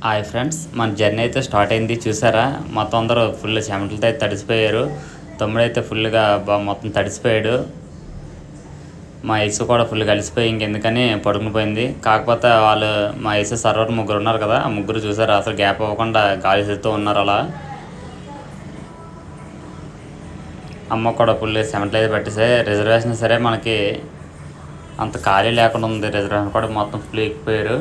Hi friends, మన journey అయితే start అయింది. చూసారా, మొత్తం అందరూ ఫుల్ చెమటలతో అయితే తడిసిపోయారు. తమ్ముడైతే ఫుల్గా మొత్తం తడిసిపోయాడు. మా ఐసు కూడా ఫుల్ కలిసిపోయి ఇంకెందుకని పడుకునిపోయింది. కాకపోతే వాళ్ళు మా ఐసు సర్వర్ ముగ్గురు ఉన్నారు కదా, ఆ ముగ్గురు చూసారు అసలు గ్యాప్ అవ్వకుండా గాలి చేస్తూ ఉన్నారు. అలా అమ్మ కూడా ఫుల్ చెమటలు అయితే పెట్టేసాయి. రిజర్వేషన్ సరే మనకి అంత ఖాళీ లేకుండా ఉంది. రిజర్వేషన్ కూడా మొత్తం ఫుల్ ఎక్కిపోయారు.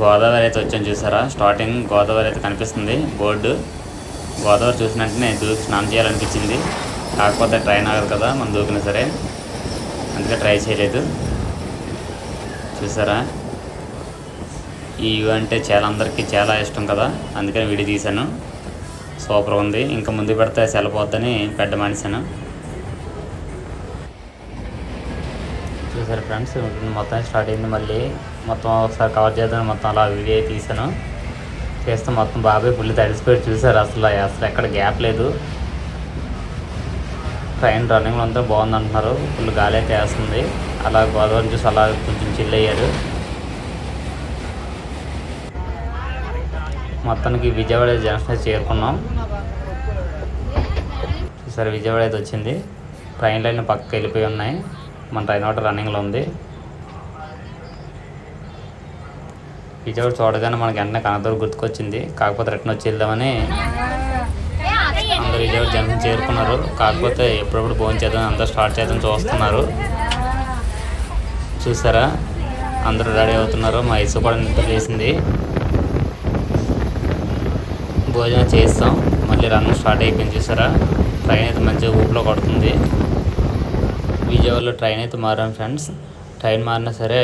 గోదావరి అయితే వచ్చాను చూసారా, స్టార్టింగ్ గోదావరి అయితే కనిపిస్తుంది బోర్డు. గోదావరి చూసిన వెంటనే దూకి స్నానం చేయాలనిపించింది. కాకపోతే ట్రైన్ ఆగదు కదా మనం దూకినా సరే, అందుకే ట్రై చేయలేదు. చూసారా, ఈ వ్యూ అంటే చాలా అందరికీ చాలా ఇష్టం కదా, అందుకని వీడియో తీశాను. సూపర్ ఉంది. ఇంకా ముందు పెడితే సెలపోద్దని పెద్ద మనిషాను. చూసారు ఫ్రెండ్స్, మొత్తం స్టార్ట్ అయింది. మళ్ళీ మొత్తం ఒకసారి కవర్ చేద్దాం. మొత్తం అలా వీడియో తీసాను. చేస్తే మొత్తం బాబాయ్ ఫుల్ తడిసిపోయి చూసారు. అసలు ఎక్కడ గ్యాప్ లేదు. ట్రైన్ రన్నింగ్లో అంతా బాగుంది అంటున్నారు. ఫుల్ గాలి అయితే వేస్తుంది. అలా గోదావరి చూసి అలా కొంచెం చిల్ అయ్యారు. మొత్తానికి విజయవాడ జంక్షన్ చేరుకున్నాం. చూసారు, విజయవాడ అయితే వచ్చింది. ట్రైన్ లైన్ పక్కకి వెళ్ళిపోయి ఉన్నాయి. మన ట్రైన్ ఒకటి రన్నింగ్లో ఉంది. విజయవాడ చూడగానే మనకి వెంటనే కనకదుర్గ గుర్తుకొచ్చింది. కాకపోతే రిటర్న్ వచ్చి వెళ్దామని అందరూ విజయవాడ జంక్షన్ చేరుకున్నారు. కాకపోతే ఎప్పుడప్పుడు భోజనం చేద్దాం, అందరూ స్టార్ట్ చేద్దాం చూస్తున్నారు. చూసారా, అందరూ రెడీ అవుతున్నారు. మా ఇసు కూడా నిద్ర చేసింది. భోజనం చేస్తాం, మళ్ళీ రన్నింగ్ స్టార్ట్ అయిపోయింది. చూసారా, ట్రైన్ అయితే మంచిగా ఊపిలో కొడుతుంది. విజయవాడలో ట్రైన్ అయితే మారాం ఫ్రెండ్స్. ట్రైన్ మారినా సరే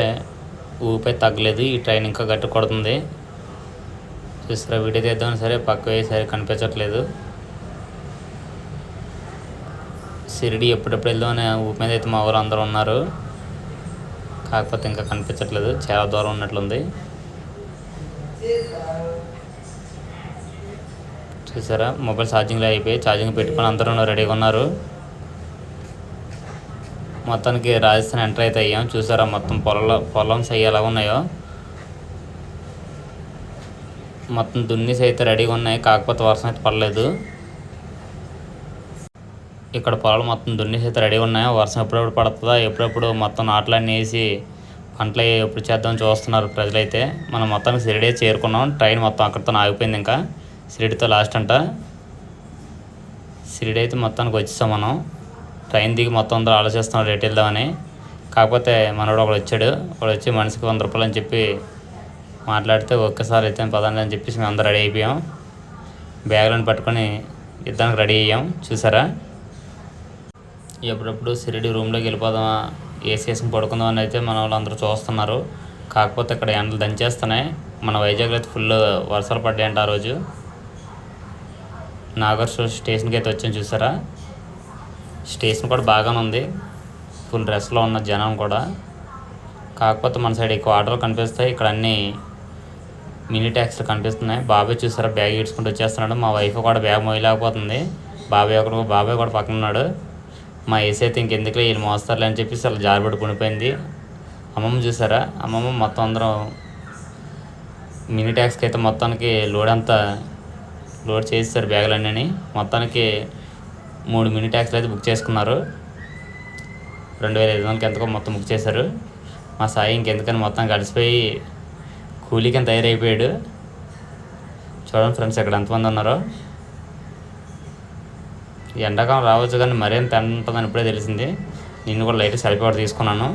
ఊపై తగ్గలేదు. ఈ ట్రైన్ ఇంకా గట్టి కొడుతుంది. చూసారా, వీడియో తీద్దామని సరే పక్క వేసరి కనిపించట్లేదు. షిరిడి ఎప్పుడెప్పుడు వెళ్దామని ఊపి మీద అయితే మా ఊరు అందరూ ఉన్నారు. కాకపోతే ఇంకా కనిపించట్లేదు, చాలా దూరం ఉన్నట్లుంది. చూసారా, మొబైల్ ఛార్జింగ్లో అయిపోయి ఛార్జింగ్ పెట్టుకొని అందరూ రెడీగా ఉన్నారు. మొత్తానికి రాజస్థాన్ ఎంటర్ అయితే అయ్యాం. చూసారా, మొత్తం పొలమ్స్ అయ్యి ఎలా ఉన్నాయో మొత్తం దున్నిసి అయితే రెడీగా ఉన్నాయి. కాకపోతే వర్షం అయితే పడలేదు. ఇక్కడ పొలాలు మొత్తం దున్నిసి అయితే రెడీగా ఉన్నాయి. వర్షం ఎప్పుడెప్పుడు పడుతుందా, ఎప్పుడెప్పుడు మొత్తం నాట్లన్నీ వేసి పంటలు ఎప్పుడు చేద్దామని చూస్తున్నారు ప్రజలైతే. మనం మొత్తానికి షిరిడి చేరుకున్నాం. ట్రైన్ మొత్తం అక్కడితో ఆగిపోయింది. ఇంకా షిరిడితో లాస్ట్ అంట. షిరిడి అయితే మొత్తానికి వచ్చేసాం మనం. ట్రైన్ దిగి మొత్తం అందరూ ఆలోచిస్తున్నాడు రేటు వెళ్దామని. కాకపోతే మనోడు ఒకడు వచ్చాడు. ఒకడు వచ్చి మనిషికి 100 రూపాయలు అని చెప్పి మాట్లాడితే ఒక్కసారి అయితే పదండి అని చెప్పేసి మేము అందరూ రెడీ అయిపోయాం. బ్యాగులను పట్టుకొని యుద్ధానికి రెడీ అయ్యాం. చూసారా, ఎప్పుడప్పుడు షిరిడి రూమ్లోకి వెళ్ళిపోదామా, ఏసీ వేసుకుని పడుకుందాం అని అయితే మన వాళ్ళందరూ చూస్తున్నారు. కాకపోతే ఇక్కడ ఎండలు దంచేస్తున్నాయి. మన వైజాగ్లో అయితే ఫుల్ వర్షాలు పడ్డాయంట ఆ రోజు. నాగర్సూర్ స్టేషన్కి అయితే వచ్చాను. చూసారా, స్టేషన్ కూడా బాగానే ఉంది. ఫుల్ డ్రెస్లో ఉన్న జనం కూడా. కాకపోతే మన సైడ్ ఎక్కువ ఆటోలు కనిపిస్తాయి. ఇక్కడ అన్నీ మినీ ట్యాక్సీలు కనిపిస్తున్నాయి. బాబాయ్ చూసారా, బ్యాగ్ ఈడ్చుకుంటూ వచ్చేస్తున్నాడు. మా వైఫ్ కూడా బ్యాగ్ మోయలేకపోతుంది. బాబాయ్ కూడా పక్కన ఉన్నాడు. మా ఏసీ అయితే ఇంకెందుకులే వీళ్ళు మోస్తారులే అని చెప్పేసి అలా జారిపడి కొనిపోయింది. అమ్మమ్మ చూసారా, అమ్మమ్మ మొత్తం అందరం మినీ ట్యాక్సీకి అయితే మొత్తానికి లోడ్ చేస్తారు బ్యాగులన్నీ. మొత్తానికి 3 మినీ ట్యాక్సీలు అయితే బుక్ చేసుకున్నారు. 2500 ఎంతకో మొత్తం బుక్ చేశారు. మా సాయి ఇంకెందుకని మొత్తం గడిచిపోయి కూలీకి తయారైపోయాడు. చూడండి ఫ్రెండ్స్, ఇక్కడ ఎంతమంది ఉన్నారో. ఎండాకాలం రావచ్చు కానీ మరేం ఉంటుందని ఇప్పుడే తెలిసింది. నేను కూడా లైట్ సరిపోటు తీసుకున్నాను.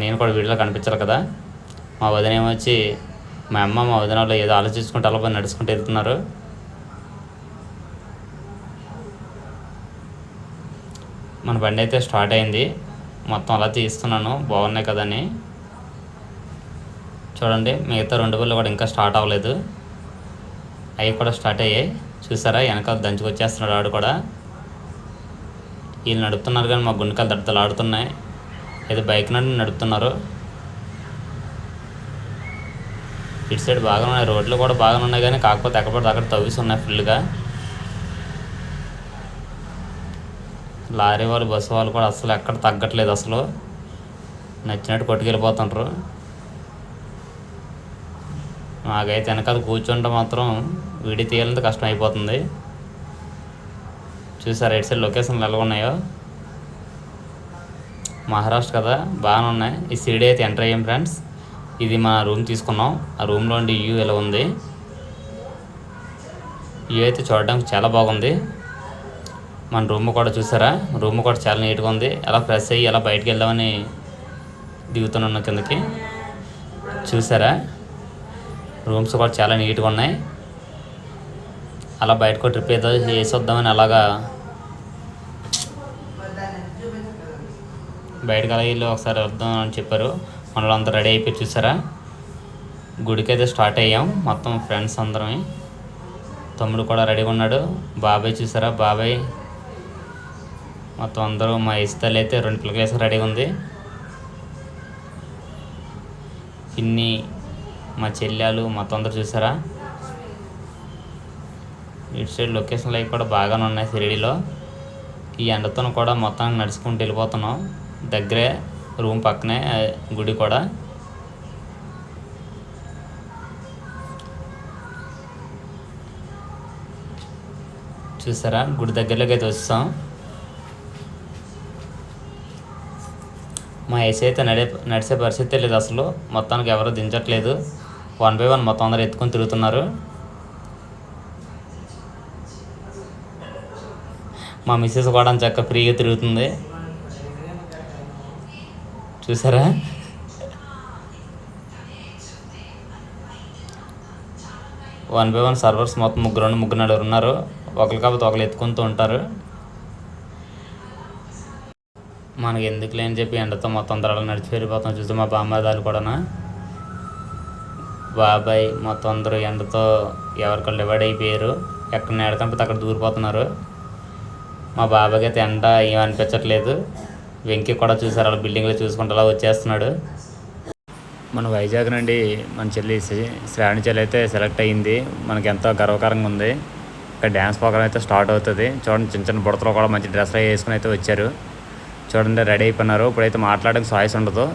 నేను కూడా వీడియోలో కనిపించాలి కదా. మా వదిన ఏమొచ్చి మా అమ్మ మా వదిన వాళ్ళు ఏదో ఆలోచించుకుంటూ అలా పోయి నడుచుకుంటూ వెళ్తున్నారు. మన బండి అయితే స్టార్ట్ అయింది. మొత్తం అలా తీస్తున్నాను, బాగున్నాయి కదని. చూడండి, మిగతా 2 బళ్ళు కూడా ఇంకా స్టార్ట్ అవ్వలేదు. అవి కూడా స్టార్ట్ అయ్యాయి. చూసారా, వెనకాల దంచుకు వచ్చేస్తున్నాడు ఆడు కూడా. వీళ్ళు నడుపుతున్నారు కానీ మా గుండెకాలు దడతలు ఆడుతున్నాయి. ఏదో బైక్ నడుపుతున్నారు. ఇటు సైడ్ బాగానే ఉన్నాయి, రోడ్లు కూడా బాగానే ఉన్నాయి. కానీ కాకపోతే ఎక్కడిపడితే అక్కడ తవ్వేసి ఉన్నాయి ఫుల్గా. లారీ వాళ్ళు, బస్సు వాళ్ళు కూడా అసలు ఎక్కడ తగ్గట్లేదు. అసలు నచ్చినట్టు కొట్టుకెళ్ళిపోతుంటారు. నాకైతే వెనకాల కూర్చుంటే మాత్రం వీడియో తీయాలంటే కష్టం అయిపోతుంది. చూసారా రైట్ సైడ్ లొకేషన్లు ఎలా ఉన్నాయో. మహారాష్ట్ర కదా, బాగానే ఉన్నాయి. ఈ సీడీ అయితే ఎంటర్ అయ్యాం ఫ్రెండ్స్. ఇది మా రూమ్ తీసుకున్నాం. ఆ రూమ్లో ఉండి వ్యూ ఎలా ఉంది. వ్యూ అయితే చూడడానికి చాలా బాగుంది. మన రూమ్ కూడా చూసారా, రూమ్ కూడా చాలా నీట్గా ఉంది. ఎలా ఫ్రెష్ అయ్యి ఎలా బయటికి వెళ్దామని దిగుతున్నాను కిందకి. చూసారా రూమ్స్ కూడా చాలా నీట్గా ఉన్నాయి. అలా బయటకు ట్రిప్ ఏదో చేసి వద్దామని అలాగా బయటకు అలా వెళ్ళి ఒకసారి వద్దాం అని చెప్పారు. మనలో అంతా రెడీ అయిపోయి చూసారా గుడికి అయితే స్టార్ట్ అయ్యాం మొత్తం ఫ్రెండ్స్ అందరం. తమ్ముడు కూడా రెడీగా ఉన్నాడు. బాబాయ్ చూసారా, బాబాయ్ మొత్తం అందరూ. మా ఇస్తాలు అయితే 2 పిల్లకేసి రెడీగా ఉంది. పిన్ని, మా చెల్లెలు మొత్తం అందరూ చూసారా. ఇటు సైడ్ లొకేషన్లు అవి కూడా బాగానే ఉన్నాయి షిరిడీలో. ఈ ఎండతో కూడా మొత్తానికి నడుచుకుంటూ వెళ్ళిపోతున్నాం. దగ్గరే రూమ్ పక్కనే గుడి కూడా. చూసారా గుడి దగ్గరలోకి అయితే వచ్చాం. మా ఏసీ అయితే నడిచే పరిస్థితి లేదు అసలు. మొత్తానికి ఎవరు దించట్లేదు. 1 by 1 మొత్తం అందరూ ఎత్తుకొని తిరుగుతున్నారు. మా మిస్సెస్ కూడా చక్కగా ఫ్రీగా తిరుగుతుంది. చూసారా 1 by 1 సర్వర్స్ మొత్తం ముగ్గురు నలుగురు ఉన్నారు. ఒకరు కాకపోతే ఒకరు ఎత్తుకుంటూ ఉంటారు. మనకి ఎందుకు లేని చెప్పి ఎండతో మొత్తం అందరూ నడిచి వెళ్ళిపోతాం. చూస్తే మా బామ్మదాలు కూడా, బాబాయ్ మొత్తం అందరూ ఎండతో ఎవరికళ్ళు డివైడ్ అయిపోయారు. ఎక్కడ ఎడకంపితే అక్కడ దూరిపోతున్నారు. మా బాబాయ్కి అయితే ఎండ ఏమనిపించట్లేదు. వెంకీ కూడా చూసారు అలా బిల్డింగ్లో చూసుకుంటూ అలా వచ్చేస్తున్నాడు. మన వైజాగ్ నుండి మన చెల్లి శ్రావణి చెల్లి అయితే సెలెక్ట్ అయ్యింది. మనకి ఎంతో గర్వకారంగా ఉంది. ఇక్కడ డ్యాన్స్ ప్రోగ్రామ్ అయితే స్టార్ట్ అవుతుంది. చూడండి చిన్న చిన్న బుడతలు కూడా మంచి డ్రెస్ వేసుకుని అయితే వచ్చారు. చూడండి రెడీ అయిపోయినారు. ఇప్పుడైతే మాట్లాడడానికి చాయిస్ ఉండదు.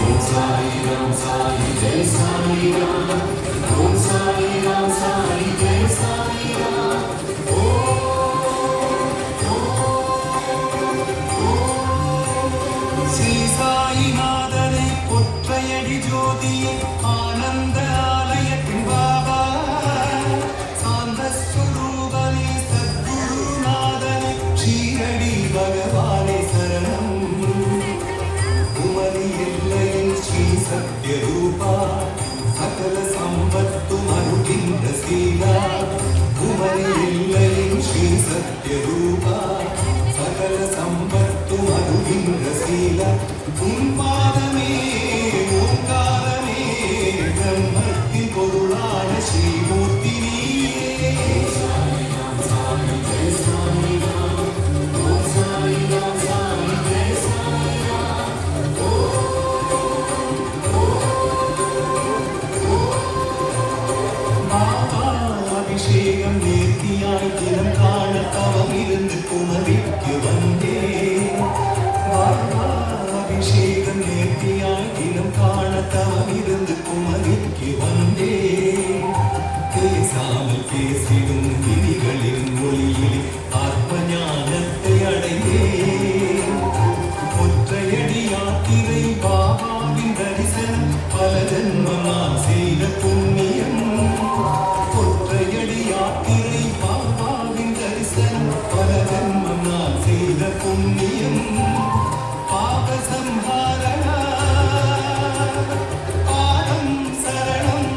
Om Sai Ram Sai Jai Sai Ram Om Sai Satyarupa सकल संपत्तु मरुगिन्द्रशीला कुमरियिल्लयिन् श्री सत्यरूपा सकल संपत्तु मरुगिन्द्रशीला उन्पादमे ओंकारमे ब्रह्मत्तिन பொருளான ஸ்ரீமூர்த்தி நீயே அபிஷேகம் நேர்த்தியாய் தினம் காண தவம் இருந்து குமரிக்கு வந்தேன் அபிஷேகம் நேர்த்தியாய் தினம் காண தவம் இருந்து குமரிக்கு வந்தேன் பேசாமல் பேசிடும் விதிகளின் மொழியில் ஆத்ம ஞானத்தை அடைந்தேன் ஒற்றையடி யாத்திரை பாபாவின் தரிசனம் பல ஜென்மம் நான் செய்த புண்ணியம் ஒற்றையடி யாத்திரை பாபாவின் தரிசனம் பல ஜென்மம் நான் செய்த புண்ணியம் பாப சம்ஹாரணா பாதம் சரணம்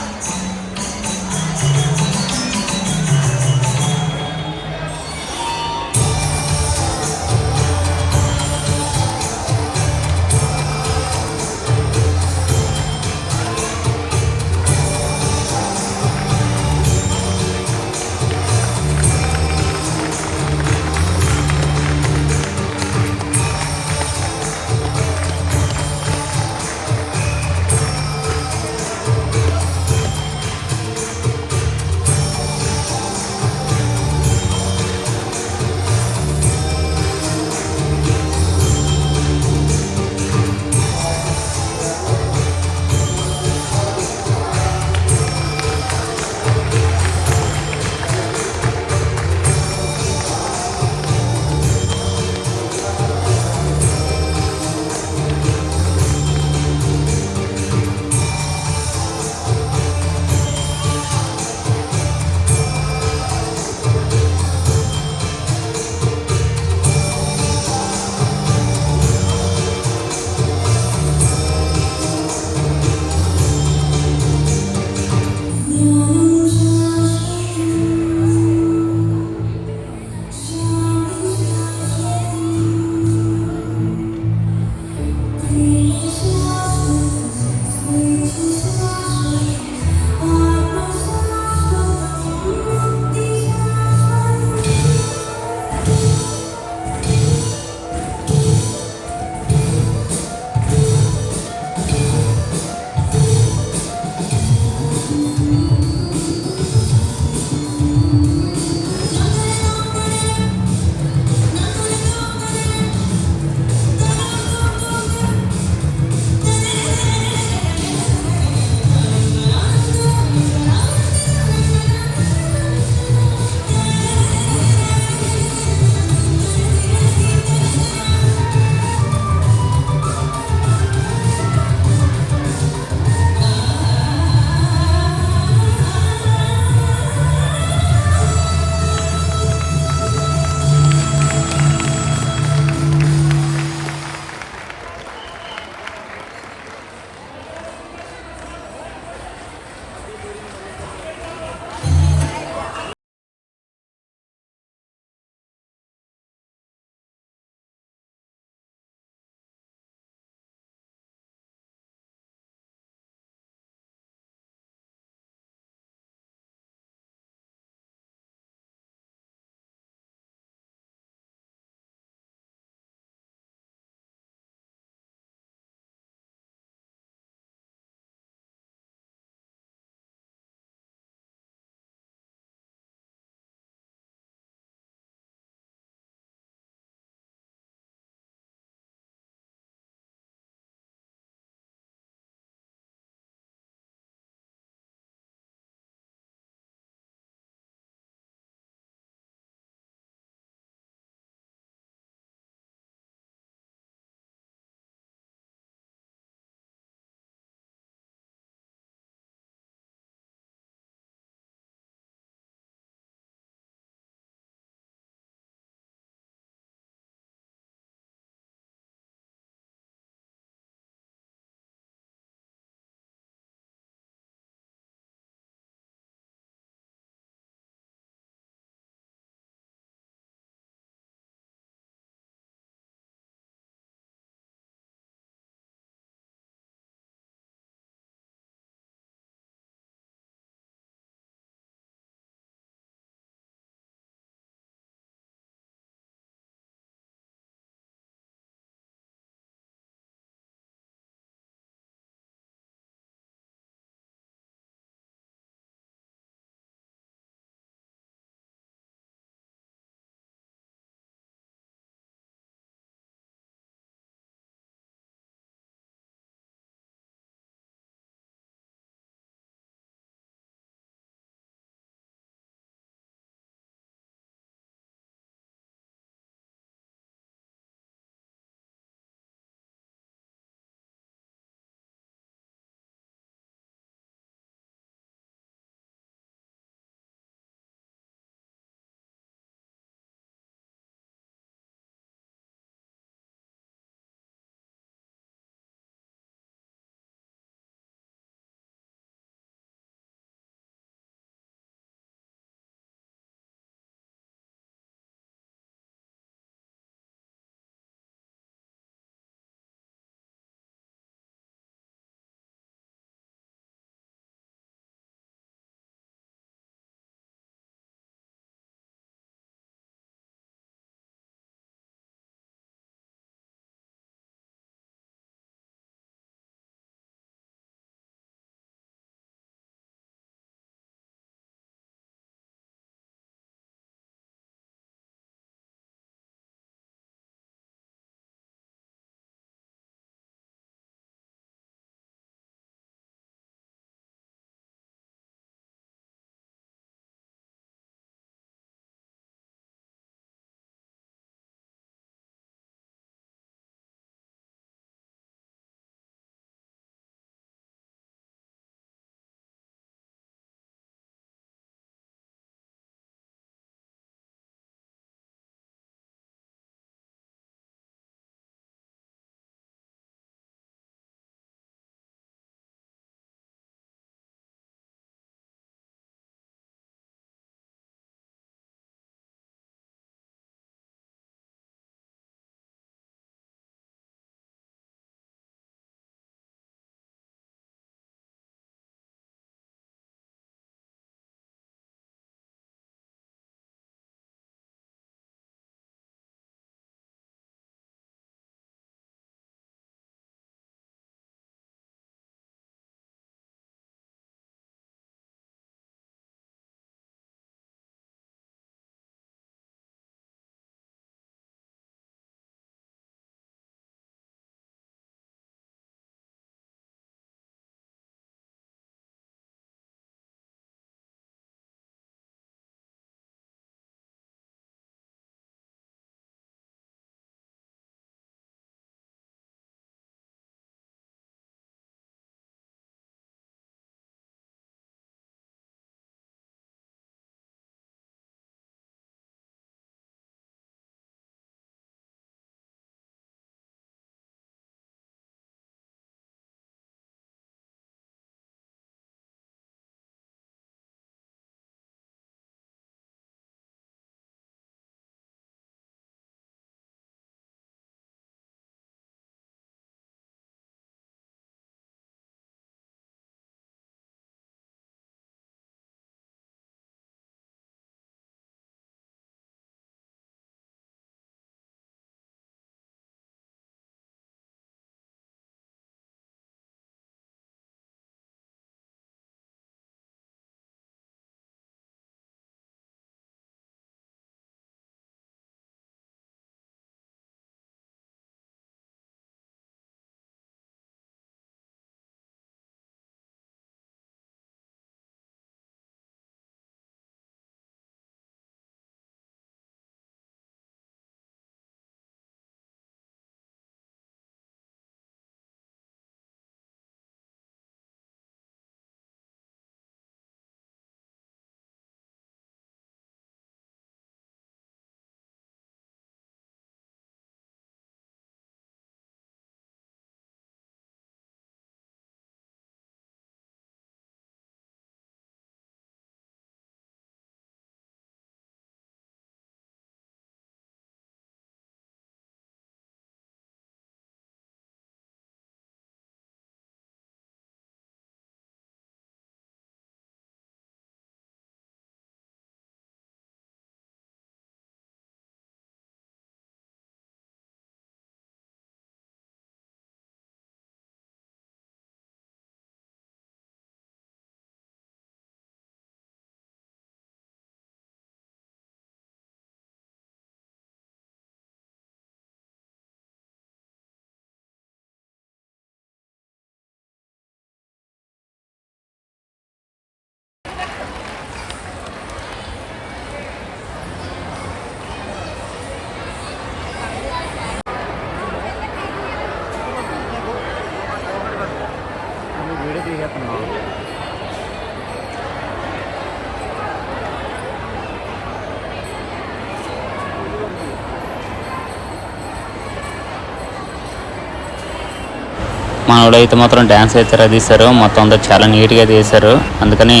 మనోడైతే మాత్రం డ్యాన్స్ అయితే తీశారు, మొత్తం అంతా చాలా నీట్గా తీశారు. అందుకని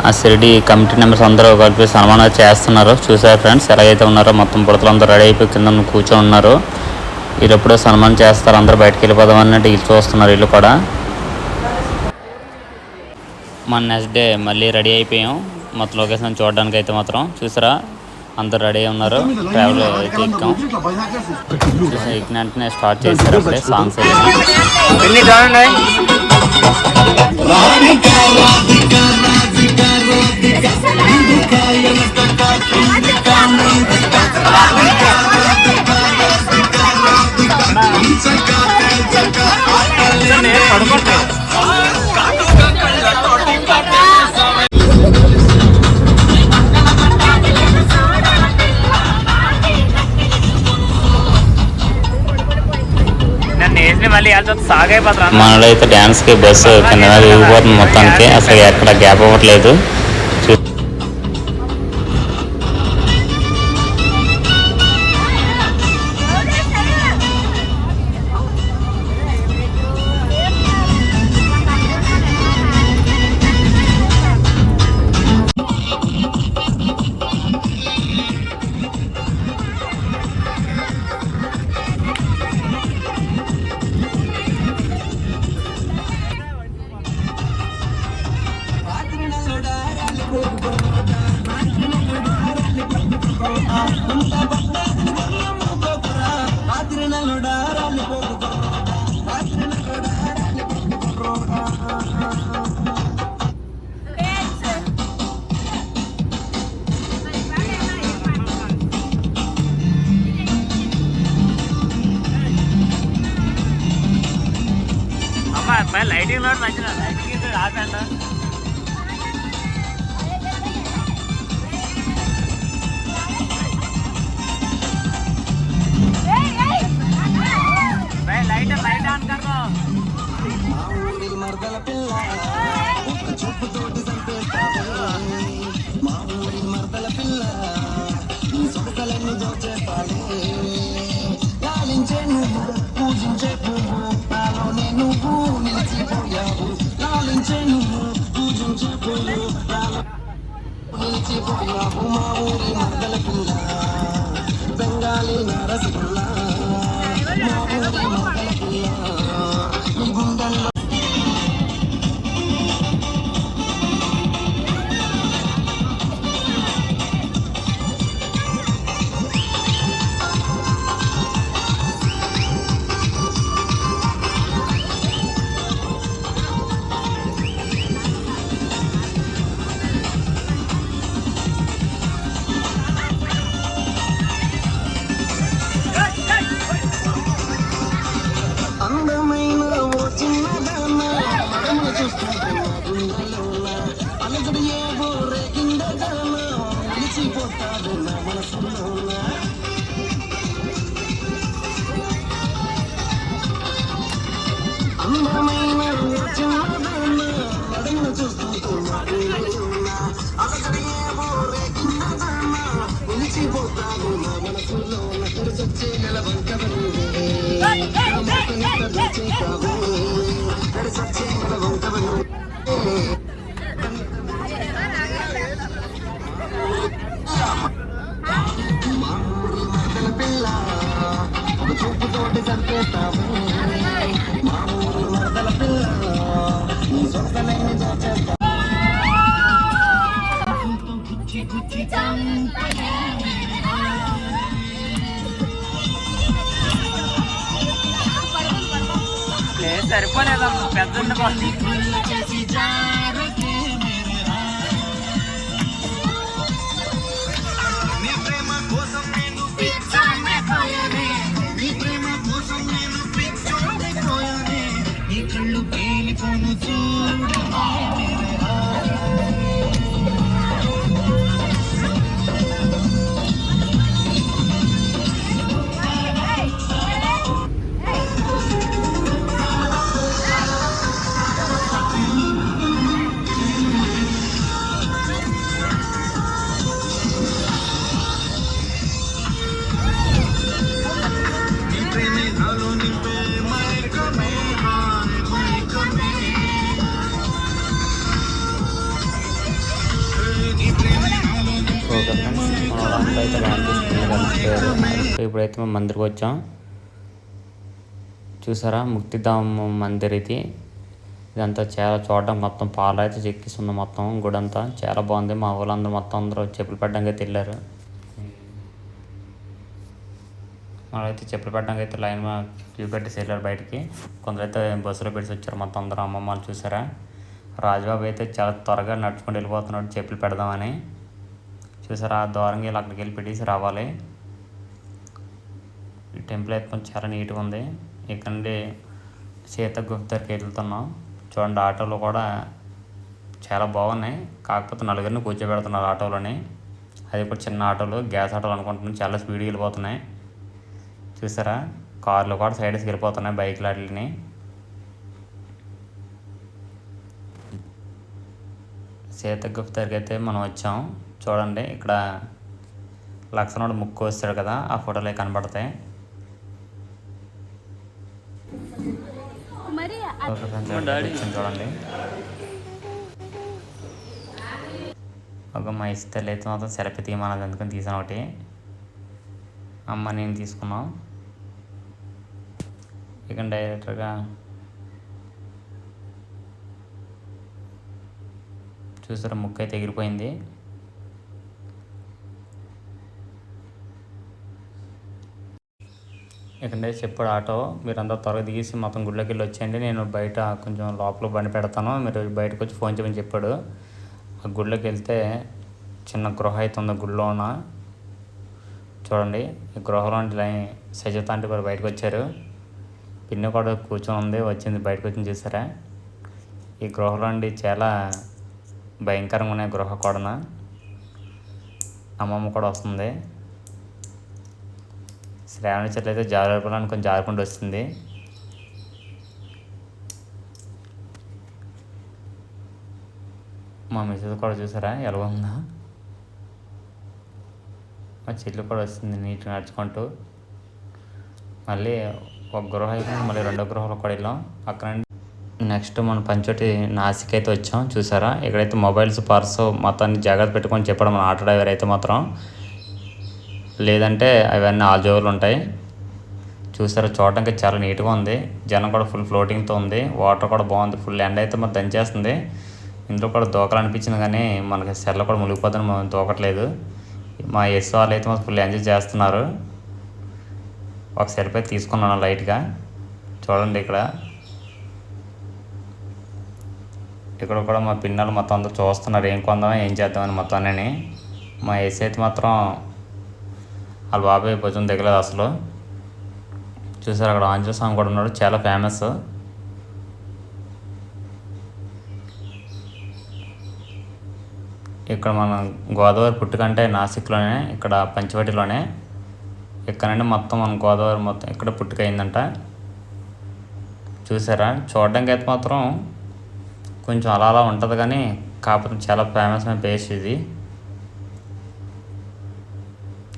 ఆ షిరిడి కమిటీ మెంబర్స్ అందరూ కలిపి సన్మానం చేస్తున్నారు. చూసారు ఫ్రెండ్స్ ఎలాగైతే ఉన్నారో, మొత్తం బుడతలు అందరూ రెడీ అయిపోయి కింద కూర్చొని ఉన్నారు. వీళ్ళు ఎప్పుడో సన్మానం చేస్తారు, అందరూ బయటకు వెళ్ళిపోదాం అన్నట్టు వీళ్ళు చూస్తున్నారు. వీళ్ళు కూడా మన నెక్స్ట్ డే మళ్ళీ రెడీ అయిపోయాం. మొత్తం లొకేషన్ చూడడానికి అయితే మాత్రం చూసారా, అందరు రెడీ ఉన్నారు. ట్రావెల్ అయితే ఎక్కాం. ఎక్కినట్టునే స్టార్ట్ చేశారు అప్పుడే సాంగ్స్ అయితే. మనలో అయితే డ్యాన్స్ కి బస్సు కింద దిగిపోతుంది మొత్తానికి. అసలు ఎక్కడ గ్యాప్ అవ్వట్లేదు. లైటింగ్ మంచిగా లైటింగ్ ఆపండి. లైట్ ఆన్ కర్రో. మరదల పిల్ల చూపుతోటి సంపేస్తావే, మా ఊరి మరదల పిల్ల సొగలన్నీ దోచేస్తావే. లాలించే నువ్వు పూజించే పువ్వు, నాలోనే నువ్వు నిలిచిపోయావు. లాలించే నువ్వు పూజించే పువ్వు, నాలో నిలిచిపోయావు. మా ఊరి మరదల పిల్ల బెంగాలీ నరసిల్ల, మా ఊరి మరదల పిల్ల నీ గుండెల్లో. అందమైన ఓ చిన్నదాన్న మడమలు చూస్తుంటే అలగడు ఏవో రేగిందదాన నిలిచిపోతాడు నా మనసులోన. అందమైన ఓ చిన్నదాన్న మడమలు చూస్తుంటే అలగడు ఏవో రేగిందదాన నిలిచిపోతాడు నా మనసులోన. తెరిసొచ్చే నెల వంకవని చూపుతోటి సరిపేస్తావు. మా ఊరి మరదల పిల్ల నీ సొంతలన్నీ దోచేస్తావు. సరిపోలేదా పెద్ద కళ్ళు పేలిపోను చూడ. ఫ్రెండ్స్ మన వాళ్ళందరూ అయితే ల్యాండ్ తీసుకుని కలిసిపోయారు. ఇప్పుడైతే మేము మందిరికి వచ్చాం. చూసారా ముక్తిధామ్ మందిర్ ఇది. ఇదంతా చాలా చూడడానికి మొత్తం పాలు అయితే చెక్కిస్తుంది. మొత్తం గుడి అంతా చాలా బాగుంది. మా వాళ్ళందరూ మొత్తం అందరూ చెప్పులు పెట్టడానికి అయితే వెళ్ళారు. వాళ్ళైతే చెప్పులు పెట్టడానికి అయితే లైన్ క్యూ కట్టేసి వెళ్ళారు బయటికి. కొందరైతే బస్సులో పెట్టి వచ్చారు మొత్తం అందరూ అమ్మమ్మలు. చూసారా రాజబాబు అయితే చాలా త్వరగా నడుచుకుంటూ వెళ్ళిపోతున్నాడు చెప్పులు పెడదామని. చూసారా దూరంగా వెళ్ళి అక్కడికి వెళ్ళి పెట్టేసి రావాలి. ఈ టెంపుల్ అయితే కొంచెం చాలా నీట్గా ఉంది. ఇక్కడ నుండి సీత గుహ దగ్గరికి వెళ్తున్నాం. చూడండి ఆటోలు కూడా చాలా బాగున్నాయి. కాకపోతే నలుగురిని కూర్చోబెడుతున్నారు ఆటోలోని. అది కూడా చిన్న ఆటోలు, గ్యాస్ ఆటోలు అనుకుంటున్నాను. చాలా స్పీడ్గా వెళ్ళిపోతున్నాయి. చూసారా కార్లు కూడా సైడ్స్కి వెళ్ళిపోతున్నాయి బైక్లు వాటిని. సీత గుహ దగ్గరికి అయితే మనం వచ్చాం. చూడండి ఇక్కడ లక్ష్మణుడు ముక్కు వస్తాడు కదా, ఆ ఫోటోలు కనబడతాయి. చూడండి ఒక మా ఇస్తలు అయితే మాత్రం సెల్ఫీ తీయమన్నది, అందుకని తీసాను ఒకటి. అమ్మ నేను తీసుకున్నాం. ఇక డైరెక్టర్గా చూసారా ముక్కు అయితే ఎగిరిపోయింది. ఇక్కడ చెప్పాడు ఆటో, మీరు అందరూ త్వరగా దిగేసి మొత్తం గుడిలోకి వెళ్ళి వచ్చేయండి, నేను బయట కొంచెం లోపల బండి పెడతాను, మీరు బయటకు వచ్చి ఫోన్ చేయమని చెప్పాడు. ఆ గుడిలోకి వెళ్తే చిన్న గృహ అయితే ఉంది గుడిలోన. చూడండి ఈ గృహలో సజత అంటే కూడా బయటకు వచ్చారు. పిన్ని కూడా కూర్చొని ఉంది, వచ్చింది బయటకు వచ్చింది. చూసారా ఈ గృహలో చాలా భయంకరంగా ఉన్నాయి గృహ కూడా. అమ్మమ్మ కూడా వస్తుంది. శ్రావణ చెట్లు అయితే జారుకోవడానికి కొంచెం జారుకుంటూ వస్తుంది. మా మిస్సెస్ కూడా చూసారా ఎలా ఉందా. మా చెట్లు కూడా వస్తుంది నీట్గా నడుచుకుంటూ. మళ్ళీ ఒక గృహ అయిపోయింది, మళ్ళీ రెండో గృహలో కూడా వెళ్ళాం. అక్కడ నెక్స్ట్ మనం పంచోటి నాసిక్ అయితే వచ్చాం. చూసారా ఇక్కడైతే మొబైల్స్ పర్స్ మొత్తాన్ని జాగ్రత్త పెట్టుకొని చెప్పడం మన ఆటో డ్రైవర్ అయితే మాత్రం, లేదంటే అవన్నీ ఆల్ జోర్లు ఉంటాయి. చూసారా చూడడానికి చాలా నీట్గా ఉంది. జనం కూడా ఫుల్ ఫ్లోటింగ్తో ఉంది. వాటర్ కూడా బాగుంది. ఫుల్ ఎండ అయితే మరి దంచేస్తుంది. ఇందులో కూడా దూకాలనిపించింది కానీ మనకి సెల్ల కూడా మునిగిపోతుంది, మనం దూకట్లేదు. మా ఎస్ వాళ్ళు అయితే మాకు ఫుల్ ఎంజాయ్ చేస్తున్నారు. ఒక సెల్ఫీ అయితే తీసుకున్నాను లైట్గా. చూడండి ఇక్కడ కూడా మా పిన్నలు మొత్తం అందరూ చూస్తున్నారు ఏం కొందామా ఏం చేద్దామని మొత్తం అని. మా ఎస్ అయితే మాత్రం వాళ్ళ బాబాయ్ భుజం దిగలేదు అసలు. చూసారు అక్కడ ఆంజనేయ స్వామి కూడా ఉన్నాడు, చాలా ఫేమస్. ఇక్కడ మన గోదావరి పుట్టుకంటే నాసిక్లోనే, ఇక్కడ పంచవటిలోనే. ఇక్కడంటే మొత్తం మన గోదావరి మొత్తం ఇక్కడ పుట్టుకయిందంట. చూసారా చూడడానికి అయితే మాత్రం కొంచెం అలా ఉంటుంది కానీ కాకపోతే చాలా ఫేమస్ అయిన ప్లేస్ ఇది.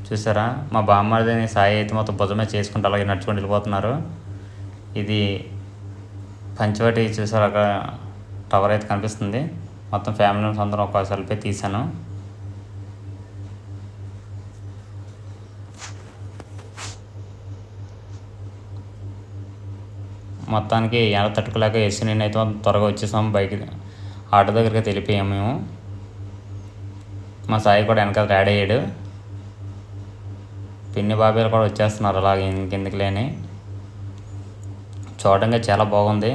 చూసారా మా బామ్మడిని సాయి అయితే మొత్తం భుజమే చేసుకుంటూ అలాగే నడుచుకుంటూ వెళ్ళిపోతున్నారు. ఇది పంచవటి. చూసారు అక్కడ టవర్ అయితే కనిపిస్తుంది. మొత్తం ఫ్యామిలీ అందరం ఒక సెల్ఫీ తీశాను. మొత్తానికి ఎలా తట్టుకోలేక ఎస్సీ నేను అయితే త్వరగా వచ్చేసాము. బైక్ ఆటో దగ్గరికి వెళ్ళిపోయాము మేము. మా సాయి కూడా వెనకాల రెడీ అయ్యాడు. పిన్ని బాబాయ్లు కూడా వచ్చేస్తున్నారు అలాగే ఇంకెందుకు లేని. చూడడానికి చాలా బాగుంది.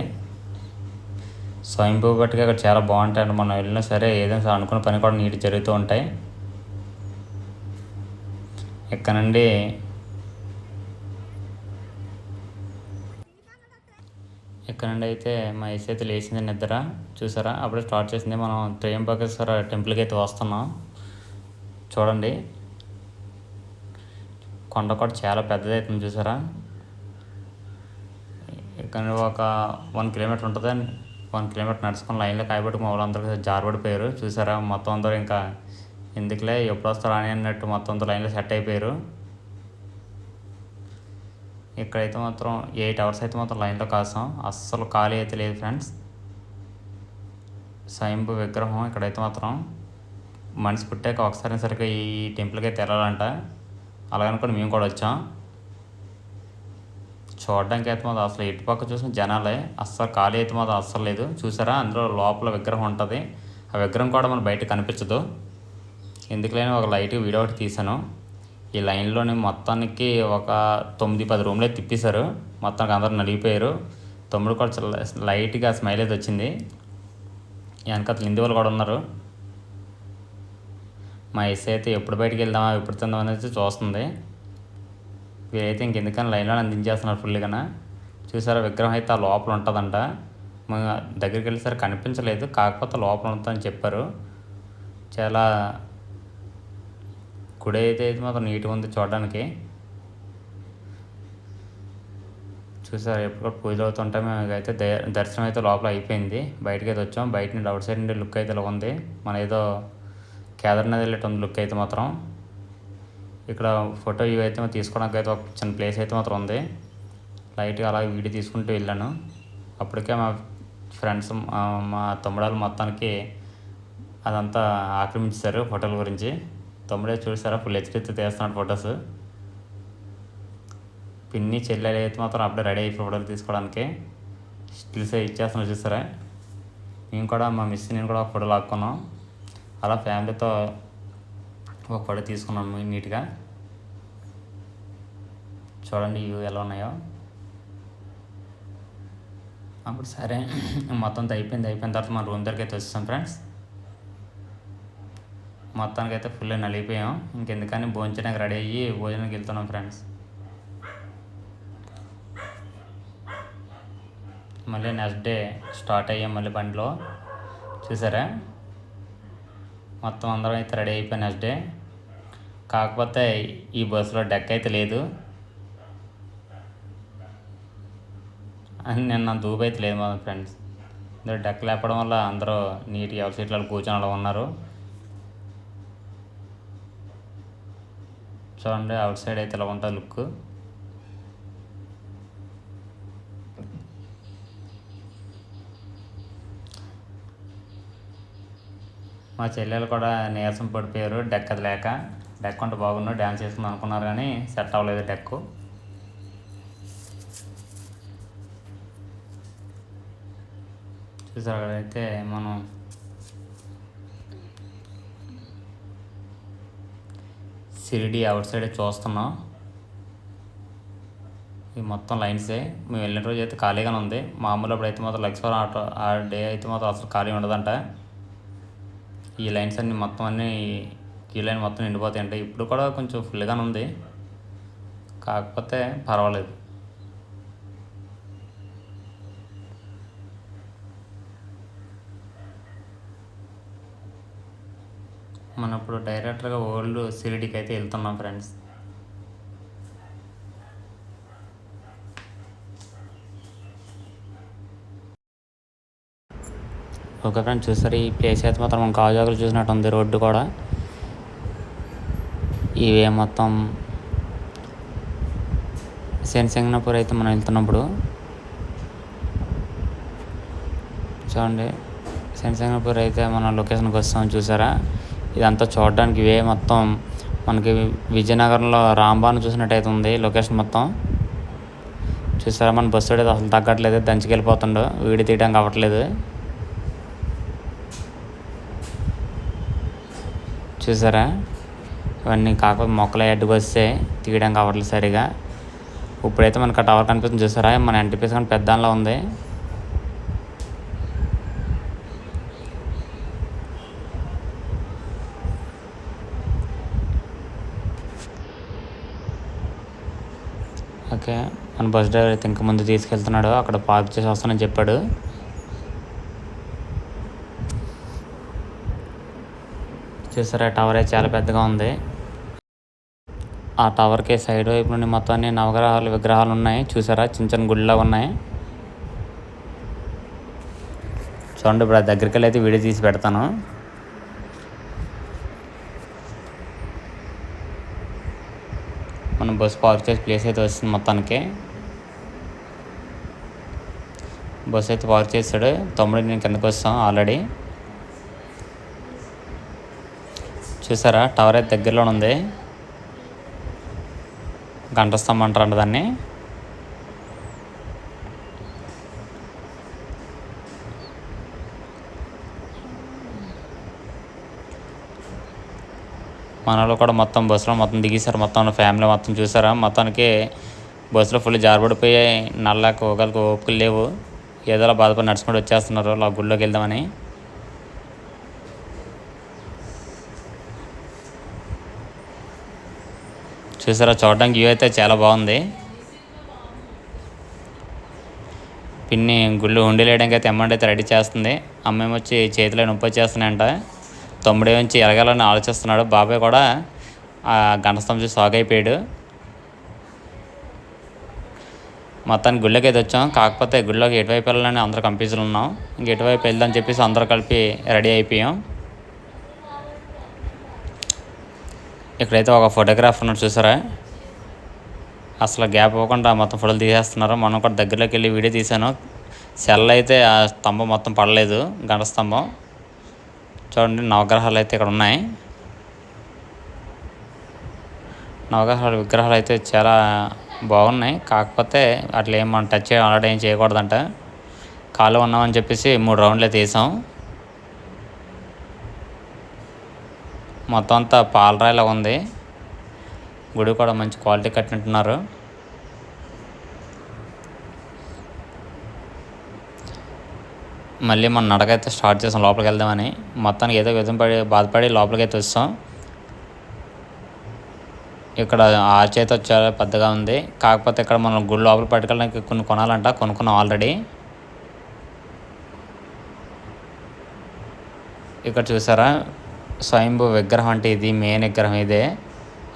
స్వయంభూ బట్టిగా అక్కడ చాలా బాగుంటాయి. మనం వెళ్ళినా సరే ఏదైనా అనుకున్న పని కూడా నీట్ జరుగుతూ ఉంటాయి. ఇక్కడ నుండి అయితే మా ఎస్ అయితే లేచింది నిద్ర. చూసారా అప్పుడే స్టార్ట్ చేసింది. మనం త్రయంబకేశ్వర టెంపుల్కి అయితే వస్తున్నాం. చూడండి కొండ కూడా చాలా పెద్దది అవుతుంది. చూసారా ఇక్కడ ఒక 1 కిలోమీటర్ ఉంటుంది. 1 కిలోమీటర్ నడుచుకుని లైన్లో కాయబెట్టి మా వాళ్ళందరూ జారబడిపోయారు. చూసారా మొత్తం అందరూ ఇంకా ఎందుకులే ఎప్పుడు వస్తారు అని అన్నట్టు మొత్తం అందరూ లైన్లో సెట్ అయిపోయారు. ఇక్కడైతే మాత్రం 8 అవర్స్ అయితే మాత్రం లైన్లో కాసాం. అస్సలు ఖాళీ అయితే లేదు ఫ్రెండ్స్. స్వయంభూ విగ్రహం ఇక్కడైతే మాత్రం మనిషి పుట్టాక ఒకసారి సరిగ్గా ఈ టెంపుల్కి అయితే వెళ్ళాలంట. అలాగనుకుని మేము కూడా వచ్చాం. చూడడానికి అయితే మాత్రం అసలు ఇటుపక్క చూసిన జనాలే, అస్సలు ఖాళీ అయితే మాత్రం అస్సలు లేదు. చూసారా, అందులో లోపల విగ్రహం ఉంటుంది. ఆ విగ్రహం కూడా మన బయట కనిపించదు. ఎందుకులేని ఒక లైట్ వీడియో ఒకటి తీశాను. ఈ లైన్లోని మొత్తానికి ఒక 9-10 రూమ్లే తిప్పేశారు. మొత్తానికి అందరూ నలిగిపోయారు. తమ్ముడు కూడా లైట్గా స్మైల్ అయితే వచ్చింది. వెనకాల లింది వాళ్ళు కూడా ఉన్నారు. మా ఎస్ఐ అయితే ఎప్పుడు బయటికి వెళ్దామా ఎప్పుడు తిందాం అనేది చూస్తుంది. వీరైతే ఇంకెందుకని లైన్లో అందించేస్తున్నారు ఫుల్గా. చూసారా, విగ్రహం అయితే ఆ లోపల ఉంటుందంట. మా దగ్గరికి వెళ్ళేసరికి కనిపించలేదు, కాకపోతే లోపల ఉంటుందని చెప్పారు. చాలా గుడి అయితే మాత్రం నీట్గా ఉంది చూడడానికి. చూసారు, ఎప్పుడు పూజలు అవుతుంటే మేము అయితే దర్శనం అయితే లోపల అయిపోయింది. బయటకి అయితే వచ్చాం. బయట నుండి అవుట్ సైడ్ నుండి లుక్ అయితే ఇలా ఉంది. మన ఏదో కేదార్నాథ్ వెళ్ళేట ఉంది లుక్ అయితే మాత్రం. ఇక్కడ ఫోటో ఇవి అయితే తీసుకోవడానికి అయితే ఒక చిన్న ప్లేస్ అయితే మాత్రం ఉంది. లైట్గా అలా వీడియో తీసుకుంటూ వెళ్ళాను. అప్పటికే మా ఫ్రెండ్స్ మా తమ్ముడాలు మొత్తానికి అదంతా ఆక్రమించారు ఫోటోల గురించి. తమ్ముడే చూసారా, ఫుల్ హెచ్డీతో తీస్తున్నాడు ఫొటోస్. పిన్ని చెల్లెలు అయితే మాత్రం అప్పుడే రెడీ అయిపోయి ఫోటోలు తీసుకోవడానికి స్టిల్స్ ఇచ్చేస్తున్నాడు. చూసారా, మేము కూడా మా మిస్ నేను కూడా ఒక ఫోటో లాక్కున్నాం. అలా ఫ్యామిలీతో ఒక ఫోటో తీసుకున్నాం నీట్గా. చూడండి ఇవి ఎలా ఉన్నాయో. అప్పుడు సరే మొత్తం అయిపోయిన తర్వాత మన రూమ్ దగ్గరికి అయితే వచ్చేసాం ఫ్రెండ్స్. మొత్తానికి అయితే ఫుల్ నలిగిపోయాం. ఇంకెందుకని భోజనానికి రెడీ అయ్యి భోజనానికి వెళ్తున్నాం ఫ్రెండ్స్. మళ్ళీ నెక్స్ట్ డే స్టార్ట్ అయ్యాం మళ్ళీ బండిలో. చూసారా, మొత్తం అందరం అయితే రెడీ అయిపోయాం నెక్స్ట్ డే. కాకపోతే ఈ బస్సులో డెక్ అయితే లేదు అని నిన్న దూపు అయితే లేదు మా ఫ్రెండ్స్. డెక్ లేపడం వల్ల అందరూ నీట్గా ఎవరి సీట్లలో కూర్చొని అలా ఉన్నారు. చూడండి, అవుట్ సైడ్ అయితే ఇలా ఉంటుంది లుక్. మా చెల్లెలు కూడా నీరసం పడిపోయారు డెక్ అది లేక. డెక్ ఉంటే బాగుండు, డ్యాన్స్ చేసుకుందాం అనుకున్నారు కానీ సెట్ అవ్వలేదు డెక్. చూసారు అయితే మనం షిరిడి అవుట్ సైడ్ చూస్తున్నాం. ఈ మొత్తం లైన్సే. మేము వెళ్ళిన రోజు అయితే ఖాళీగానే ఉంది. మామూలు అప్పుడు అయితే మాత్రం లక్ష్మీ ఆటో ఆ డే అయితే మాత్రం అసలు ఖాళీ ఉండదంట. ఈ లైన్స్ అన్నీ మొత్తం ఈ లైన్ మొత్తం నిండిపోతాయి అంటే. ఇప్పుడు కూడా కొంచెం ఫుల్గానే ఉంది, కాకపోతే పర్వాలేదు. మనం ఇప్పుడు డైరెక్ట్గా ఓల్డ్ షిరిడీకి అయితే వెళ్తున్నాం ఫ్రెండ్స్. ఓకే ఫ్రెండ్స్, చూసారు ఈ ప్లేస్ అయితే మాత్రం మనం కాజాగులు చూసినట్టు ఉంది. రోడ్డు కూడా ఇవే మొత్తం శనిసింగనాపూర్ అయితే మనం వెళ్తున్నప్పుడు. చూడండి, శనిసింగనాపూర్ అయితే మనం లొకేషన్కి వస్తాం. చూసారా, ఇదంతా చూడడానికి ఇవే మొత్తం మనకి విజయనగరంలో రాంబాను చూసినట్టయితే ఉంది లొకేషన్ మొత్తం. చూసారా, మన బస్సు అయితే అసలు తగ్గట్లేదు, దంచుకెళ్ళిపోతుండో, వీడియో తీయడానికి అవ్వట్లేదు. చూసారా, ఇవన్నీ కాకపోతే మొక్కలు అడ్డుకు వస్తే తీయడానికి అవ్వట్లేదు సరిగా. ఇప్పుడైతే మనకు టవర్ కనిపిస్తుంది. చూసారా, మన ఎన్టీపీసీ కానీ పెద్ద దానిలో ఉంది. ఓకే, మన బస్ డ్రైవర్ అయితే ఇంకా ముందు తీసుకెళ్తున్నాడు. అక్కడ పార్క్ చేసి వస్తానని చెప్పాడు. చూసారా, టవర్ అయితే చాలా పెద్దగా ఉంది. ఆ టవర్కి సైడ్ వైపు నుండి మొత్తం అన్ని నవగ్రహాలు విగ్రహాలు ఉన్నాయి. చూసారా, చిన్న చిన్న గుడిలా ఉన్నాయి. చూడండి, ఇప్పుడు ఆ దగ్గరికి వెళ్ళి అయితే వీడియో తీసి పెడతాను. మనం బస్సు పార్క్ చేసే ప్లేస్ అయితే వస్తుంది. మొత్తానికి బస్సు అయితే పార్క్ చేస్తాడు. తమ్ముడు నేను కిందకు వస్తాం ఆల్రెడీ. చూసారా టవర్ అయితే దగ్గరలోనే ఉంది. గంట స్తంభం అంటారంట దాన్ని. మన వాళ్ళు కూడా మొత్తం బస్సులో మొత్తం దిగేశారు. మొత్తం ఫ్యామిలీ మొత్తం చూసారా. మొత్తానికి బస్సులో ఫుల్ జారబడిపోయి నల్లాక ఒకరికి ఓపికలు లేవు. ఏదోలా బాధపడి నడుచుకుంటూ వచ్చేస్తున్నారు అలా గుళ్ళోకి వెళ్దామని. చూసారా చూడడానికి వ్యూ అయితే చాలా బాగుంది. పిన్ని గుళ్ళు హుండీలు వేయడానికి అయితే అమౌంట్ అయితే రెడీ చేస్తుంది. అమ్మాయి వచ్చి చేతిలో నొప్పి వచ్చేస్తున్నాయంట. తమ్ముడే వచ్చి ఎరగాలని ఆలోచిస్తున్నాడు. బాబాయ్ కూడా ఆ గంట స్తంభం చూసి షాక్ అయిపోయాడు. మొత్తానికి గుళ్ళోకి అయితే వచ్చాం. కాకపోతే గుళ్ళోకి ఎటువైపు వెళ్ళాలని అందరూ కన్ఫ్యూజన్లో ఉన్నాం. ఇంక ఎటువైపు వెళ్దామని చెప్పేసి అందరూ కలిపి రెడీ అయిపోయాం. ఇక్కడైతే ఒక ఫోటోగ్రాఫర్ ఉన్నాడు చూసారా. అసలు గ్యాప్ ఇవ్వకుండా మొత్తం ఫోటోలు తీసేస్తున్నారు. మనం కూడా దగ్గరలోకి వెళ్ళి వీడియో తీశాను. సెల్ అయితే ఆ స్తంభం మొత్తం పడలేదు. గంట స్తంభం చూడండి. నవగ్రహాలు అయితే ఇక్కడ ఉన్నాయి. నవగ్రహాల విగ్రహాలు అయితే చాలా బాగున్నాయి. కాకపోతే అట్లా ఏం మనం టచ్ చేయడం అలాంటి ఏం చేయకూడదంట. ఖాళీ ఉన్నామని చెప్పేసి 3 రౌండ్లు అయితే వేసాం. మొత్తం అంతా పాలరాయిలా ఉంది. గుడి కూడా మంచి క్వాలిటీ కట్టినట్టున్నారు. మళ్ళీ మనం నడకైతే స్టార్ట్ చేసాం లోపలికి వెళ్దామని. మొత్తానికి ఏదో విధం బాధపడి లోపలికి అయితే వస్తాం. ఇక్కడ ఆర్చ్ అయితే చాలా పెద్దగా ఉంది. కాకపోతే ఇక్కడ మనం గుడి లోపల పట్టుకెళ్ళడానికి కొన్ని కొనాలంట. కొనుక్కున్నాం ఆల్రెడీ. ఇక్కడ చూసారా స్వయంభూ విగ్రహం అంటే ఇది మెయిన్ విగ్రహం ఇదే.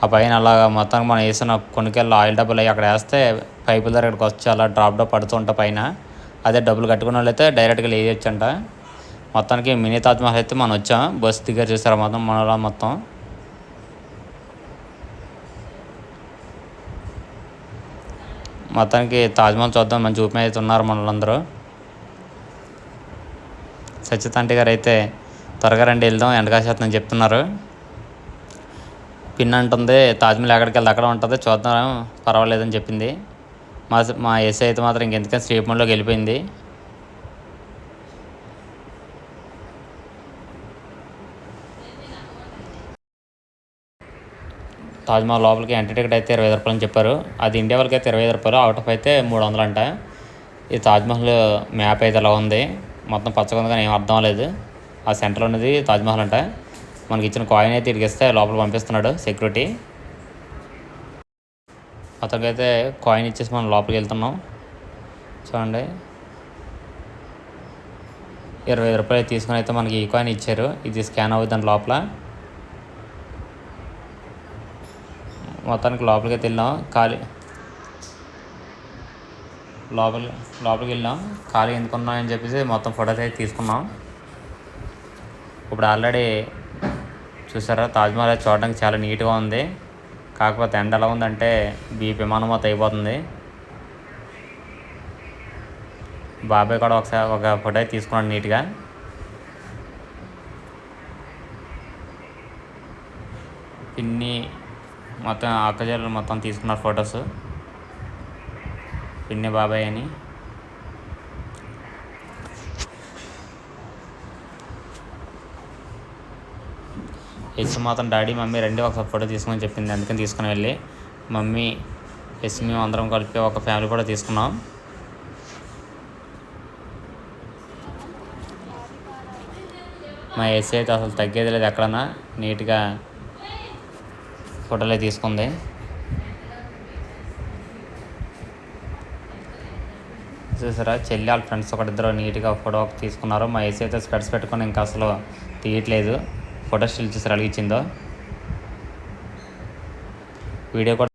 ఆ పైన అలా మొత్తానికి మనం వేసిన కొనుకెళ్ళి ఆయిల్ డబ్బులు అవి అక్కడ వేస్తే పైపుల దగ్గర ఇక్కడికి వచ్చి అలా డ్రాప్ పడుతూ ఉంటాయి పైన. అదే డబ్బులు కట్టుకున్న వాళ్ళు అయితే డైరెక్ట్గా వేయచ్చు అంట. మొత్తానికి మినీ తాజ్మహల్ అయితే మనం వచ్చాం. బస్సు దిగారు చూసారా మొత్తం మనలో మొత్తం. మొత్తానికి తాజ్మహల్ చూద్దాం మంచి ఊపి అయితే ఉన్నారు మనలందరూ. సత్యతాంటి గారు అయితే త్వరగా రండి వెళ్దాం ఎండకాసేస్తుందని చెప్తున్నారు. పిన్ అంటుంది తాజ్మహల్ ఎక్కడికి వెళ్తే అక్కడ ఉంటుంది చూద్దాం పర్వాలేదని చెప్పింది. మా ఎస్ఐ అయితే మాత్రం ఇంకెందుకని స్లీప్ మోడ్లోకి వెళ్ళిపోయింది. తాజ్మహల్ లోపలికి ఎంట్రీ టికెట్ అయితే 25 రూపాయలు అని చెప్పారు. అది ఇండియా వాళ్ళకి అయితే 25 రూపాయలు, అవుట్ ఆఫ్ అయితే 300 అంట. ఈ తాజ్మహల్ మ్యాప్ అయితే ఎలా ఉంది మొత్తం పచ్చగా ఉంది కానీ ఏం అర్థం అవ్వలేదు. ఆ సెంటర్లో ఉన్నది తాజ్మహల్ అంట. మనకి ఇచ్చిన కాయిన్ అయితే ఇరిగిస్తే లోపల పంపిస్తున్నాడు సెక్యూరిటీ. అతనికి అయితే కాయిన్ ఇచ్చేసి మనం లోపలికి వెళ్తున్నాం. చూడండి 25 రూపాయలు తీసుకుని అయితే మనకి ఈ కాయిన్ ఇచ్చారు. ఇది స్కాన్ అవుతుంది దాని లోపల. మొత్తానికి లోపలికి అయితే వెళ్ళాం. లోపలికి వెళ్ళాం. ఖాళీ ఎందుకున్నాం అని చెప్పేసి మొత్తం ఫోటోస్ అయితే తీసుకున్నాం. ఇప్పుడు ఆల్రెడీ చూసారా తాజ్మహల్ అయితే చూడడానికి చాలా నీట్గా ఉంది. కాకపోతే ఎండ ఎలా ఉందంటే విమానం మొత్తం అయిపోతుంది. బాబాయ్ కూడా ఒకసారి ఒక ఫోటో అయితే తీసుకున్నాడు నీట్గా. పిన్ని మొత్తం అక్కజల్లు మొత్తం తీసుకున్నారు ఫొటోస్. పిన్ని బాబాయ్ అని. ఎస్ మాత్రం డాడీ మమ్మీ రండి ఒకసారి ఫోటో తీసుకుని చెప్పింది. అందుకని తీసుకుని వెళ్ళి మమ్మీ ఎస్ మేము అందరం కలిపి ఒక ఫ్యామిలీ కూడా తీసుకున్నాం. మా ఎస్ అయితే అసలు తగ్గేది లేదు. ఎక్కడన్నా నీట్గా ఫోటోలే తీసుకుంది. చూసారా చెల్లి వాళ్ళ ఫ్రెండ్స్ ఒకటిద్దరు నీట్గా ఫోటో తీసుకున్నారు. మా ఎస్ అయితే స్పెట్స్ పెట్టుకొని ఇంకా అసలు తీయట్లేదు. ఫోటో స్టిల్ చూసారు అలిగించిందో. వీడియో కూడా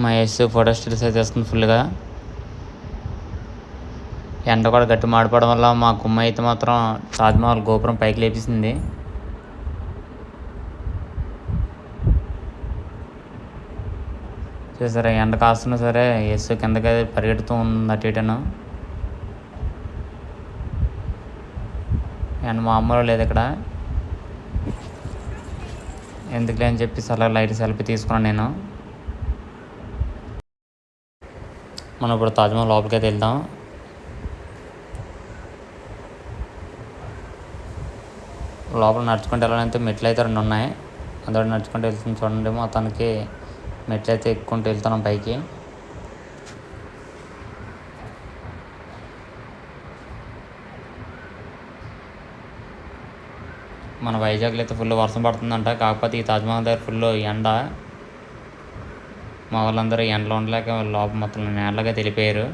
మా ఎస్ ఫోటో స్టిల్స్ అయితే వేస్తుంది ఫుల్గా. ఎండ కూడా గట్టి మాడిపోవడం వల్ల మా గుమ్మ అయితే మాత్రం తాజ్మహల్ గోపురం పైకి లేపేసింది. చూసారా ఎండ కాస్తున్నా సరే ఎస్ కిందకి పరిగెడుతూ ఉంది అటు ఇటను. అండ్ మామూలు లేదు ఇక్కడ, ఎందుకులే అని చెప్పేసి అలా లైట్ సెల్ఫీ తీసుకున్నాను నేను. మనం ఇప్పుడు తాజ్మహల్ లోపలికి అయితే వెళ్దాం. లోపల నడుచుకుంటూ వెళ్ళాలంటే మెట్లు అయితే 2 ఉన్నాయి, అందులో నడుచుకుంటూ వెళ్తుంది చూడండి. మొత్తానికి మెట్లు అయితే ఎక్కుంటూ వెళ్తున్నాం పైకి. మన వైజాగ్లో అయితే ఫుల్ వర్షం పడుతుందంట, కాకపోతే ఈ తాజ్మహల్ దగ్గర ఫుల్ ఎండ. మా వాళ్ళందరూ ఎండలో ఉండలేక లోపల మొత్తం నేలగా తెలిపారు.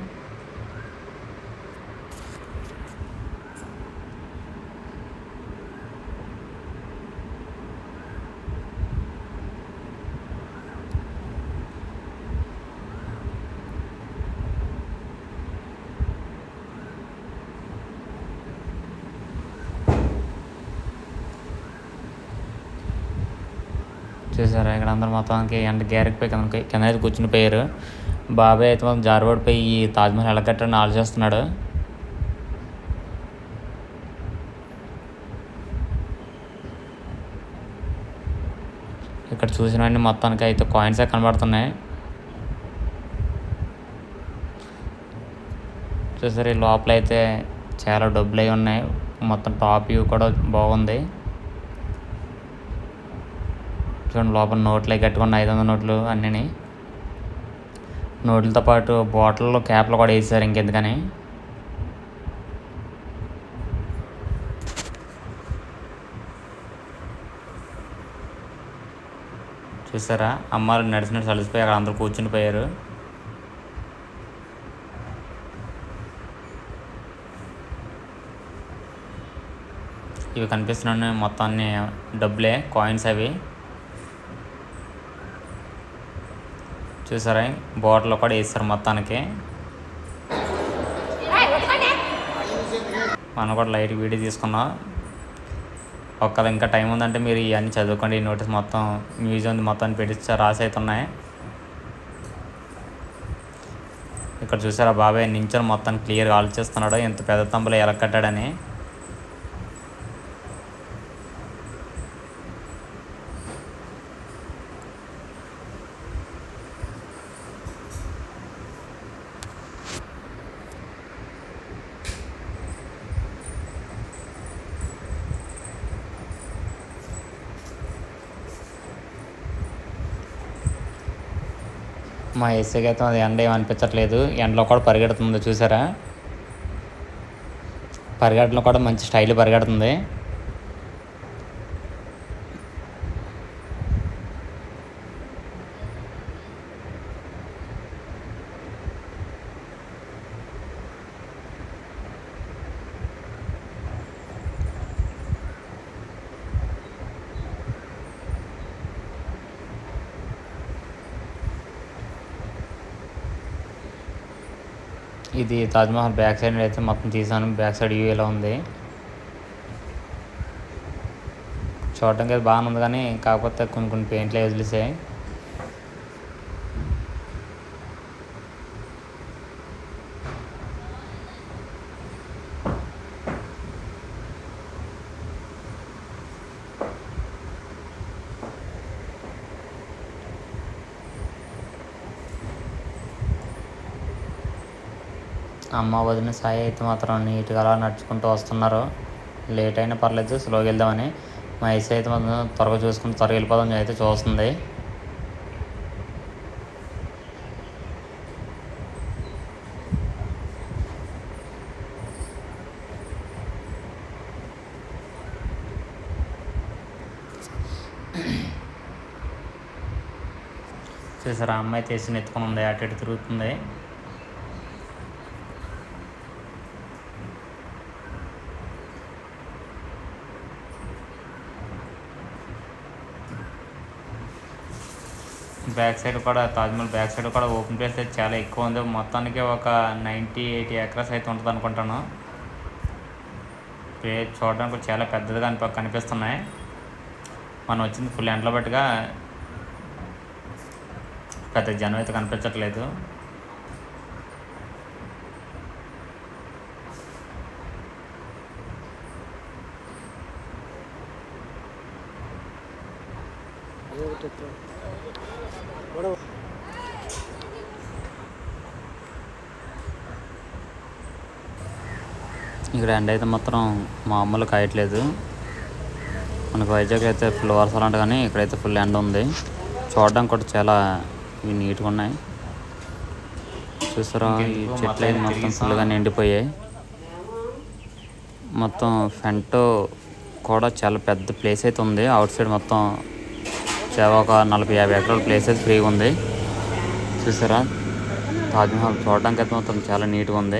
చూసారా ఇక్కడ అందరూ మొత్తానికి ఎండ గ్యారెక్కిపోయి కింద అయితే కూర్చుని పోయారు. బాబాయ్ అయితే మొత్తం జారిపడిపోయి ఈ తాజ్మహల్ ఎలా కట్టాడని ఆలోచిస్తున్నాడు. ఇక్కడ చూసినవన్నీ మొత్తానికి అయితే కాయిన్సే కనబడుతున్నాయి. చూసారు ఈ లోపల అయితే చాలా డబ్బులు అయి ఉన్నాయి. మొత్తం టాప్ వ్యూ కూడా బాగుంది చూడండి. లోపల నోట్లు కట్టుకున్న 500 నోట్లు అన్నీ, నోట్లతో పాటు బాటిల్లో క్యాప్లు కూడా వేసారు ఇంకెందుకని. చూసారా అమ్మాయిలు నడిచినట్టు కలిసిపోయి అక్కడ అందరూ కూర్చుని పోయారు. ఇవి కనిపిస్తున్నాయి మొత్తాన్ని డబ్బులే, కాయిన్స్ అవి. చూసారా బాటిల్లో కూడా వేస్తారు మొత్తానికి. మనం కూడా లైట్ వీడియో తీసుకున్నాం. ఒక్కళ్ళు ఇంకా టైం ఉందంటే మీరు ఇవన్నీ చదువుకోండి. ఈ నోటీస్ మొత్తం మ్యూజియం మొత్తాన్ని పెట్టి రాసి అయితే ఉన్నాయి. ఇక్కడ చూసారా బాబాయ్ నించొని మొత్తాన్ని క్లియర్గా ఆలోచిస్తున్నాడు ఇంత పెద్ద తంబులో ఎలా కట్టాడని. మా ఎస్ఐకి అయితే అది ఎండ ఏమనిపించట్లేదు, ఎండలో కూడా పరిగెడుతుంది చూసారా. పరిగెట్టలో కూడా మంచి స్టైల్ పరిగెడుతుంది. ఇది తాజ్మహల్ బ్యాక్ సైడ్ అయితే మొత్తం తీసాను. బ్యాక్ సైడ్ వ్యూ ఎలా ఉంది చూడడానికి అయితే బాగానే ఉంది, కానీ కాకపోతే కొన్ని పెయింట్లు వదిలేసాయి. అమ్మ వదిన సాయి అయితే మాత్రం నీట్గా అలా నడుచుకుంటూ వస్తున్నారు. లేట్ అయినా పర్లేదు స్లోగా వెళ్దామని. మా ఐసీ అయితే మాత్రం త్వరగా చూసుకుంటూ త్వరగా వెళ్ళిపోదాం అయితే చూస్తుంది. చూసారా అమ్మాయి తీసి ఎత్తుకొని ఉంది, అటు ఇటు తిరుగుతుంది. బ్యాక్ సైడ్ కూడా తాజ్మహల్ బ్యాక్ సైడ్ కూడా ఓపెన్ ప్లేస్ అయితే చాలా ఎక్కువ ఉంది. మొత్తానికి ఒక 90-80 ఎకరాస్ అయితే ఉంటుంది అనుకుంటాను. ప్లేస్ చూడడానికి చాలా పెద్దదిగా కనిపిస్తున్నాయి. మనం వచ్చింది ఫుల్ ఎండలో బట్టిగా పెద్ద జనం అయితే కనిపించట్లేదు. ఇక్కడ ఎండ అయితే మాత్రం మామూలు కాయట్లేదు. మనకు వైజాగ్ అయితే ఫుల్ వర్షాలు అంట, కానీ ఇక్కడైతే ఫుల్ ఎండ ఉంది. చూడడానికి కూడా చాలా నీట్గా ఉన్నాయి. చూసారా, ఈ చెట్లు అయితే మొత్తం ఫుల్గా నిండిపోయాయి. మొత్తం ఫ్రంట్ కూడా చాలా పెద్ద ప్లేస్ అయితే ఉంది. అవుట్ సైడ్ మొత్తం ఒక 40-50 ఎకరాల ప్లేస్ అయితే ఫ్రీగా ఉంది. చూసారా, తాజ్మహల్ చూడడానికి అయితే మొత్తం చాలా నీట్గా ఉంది.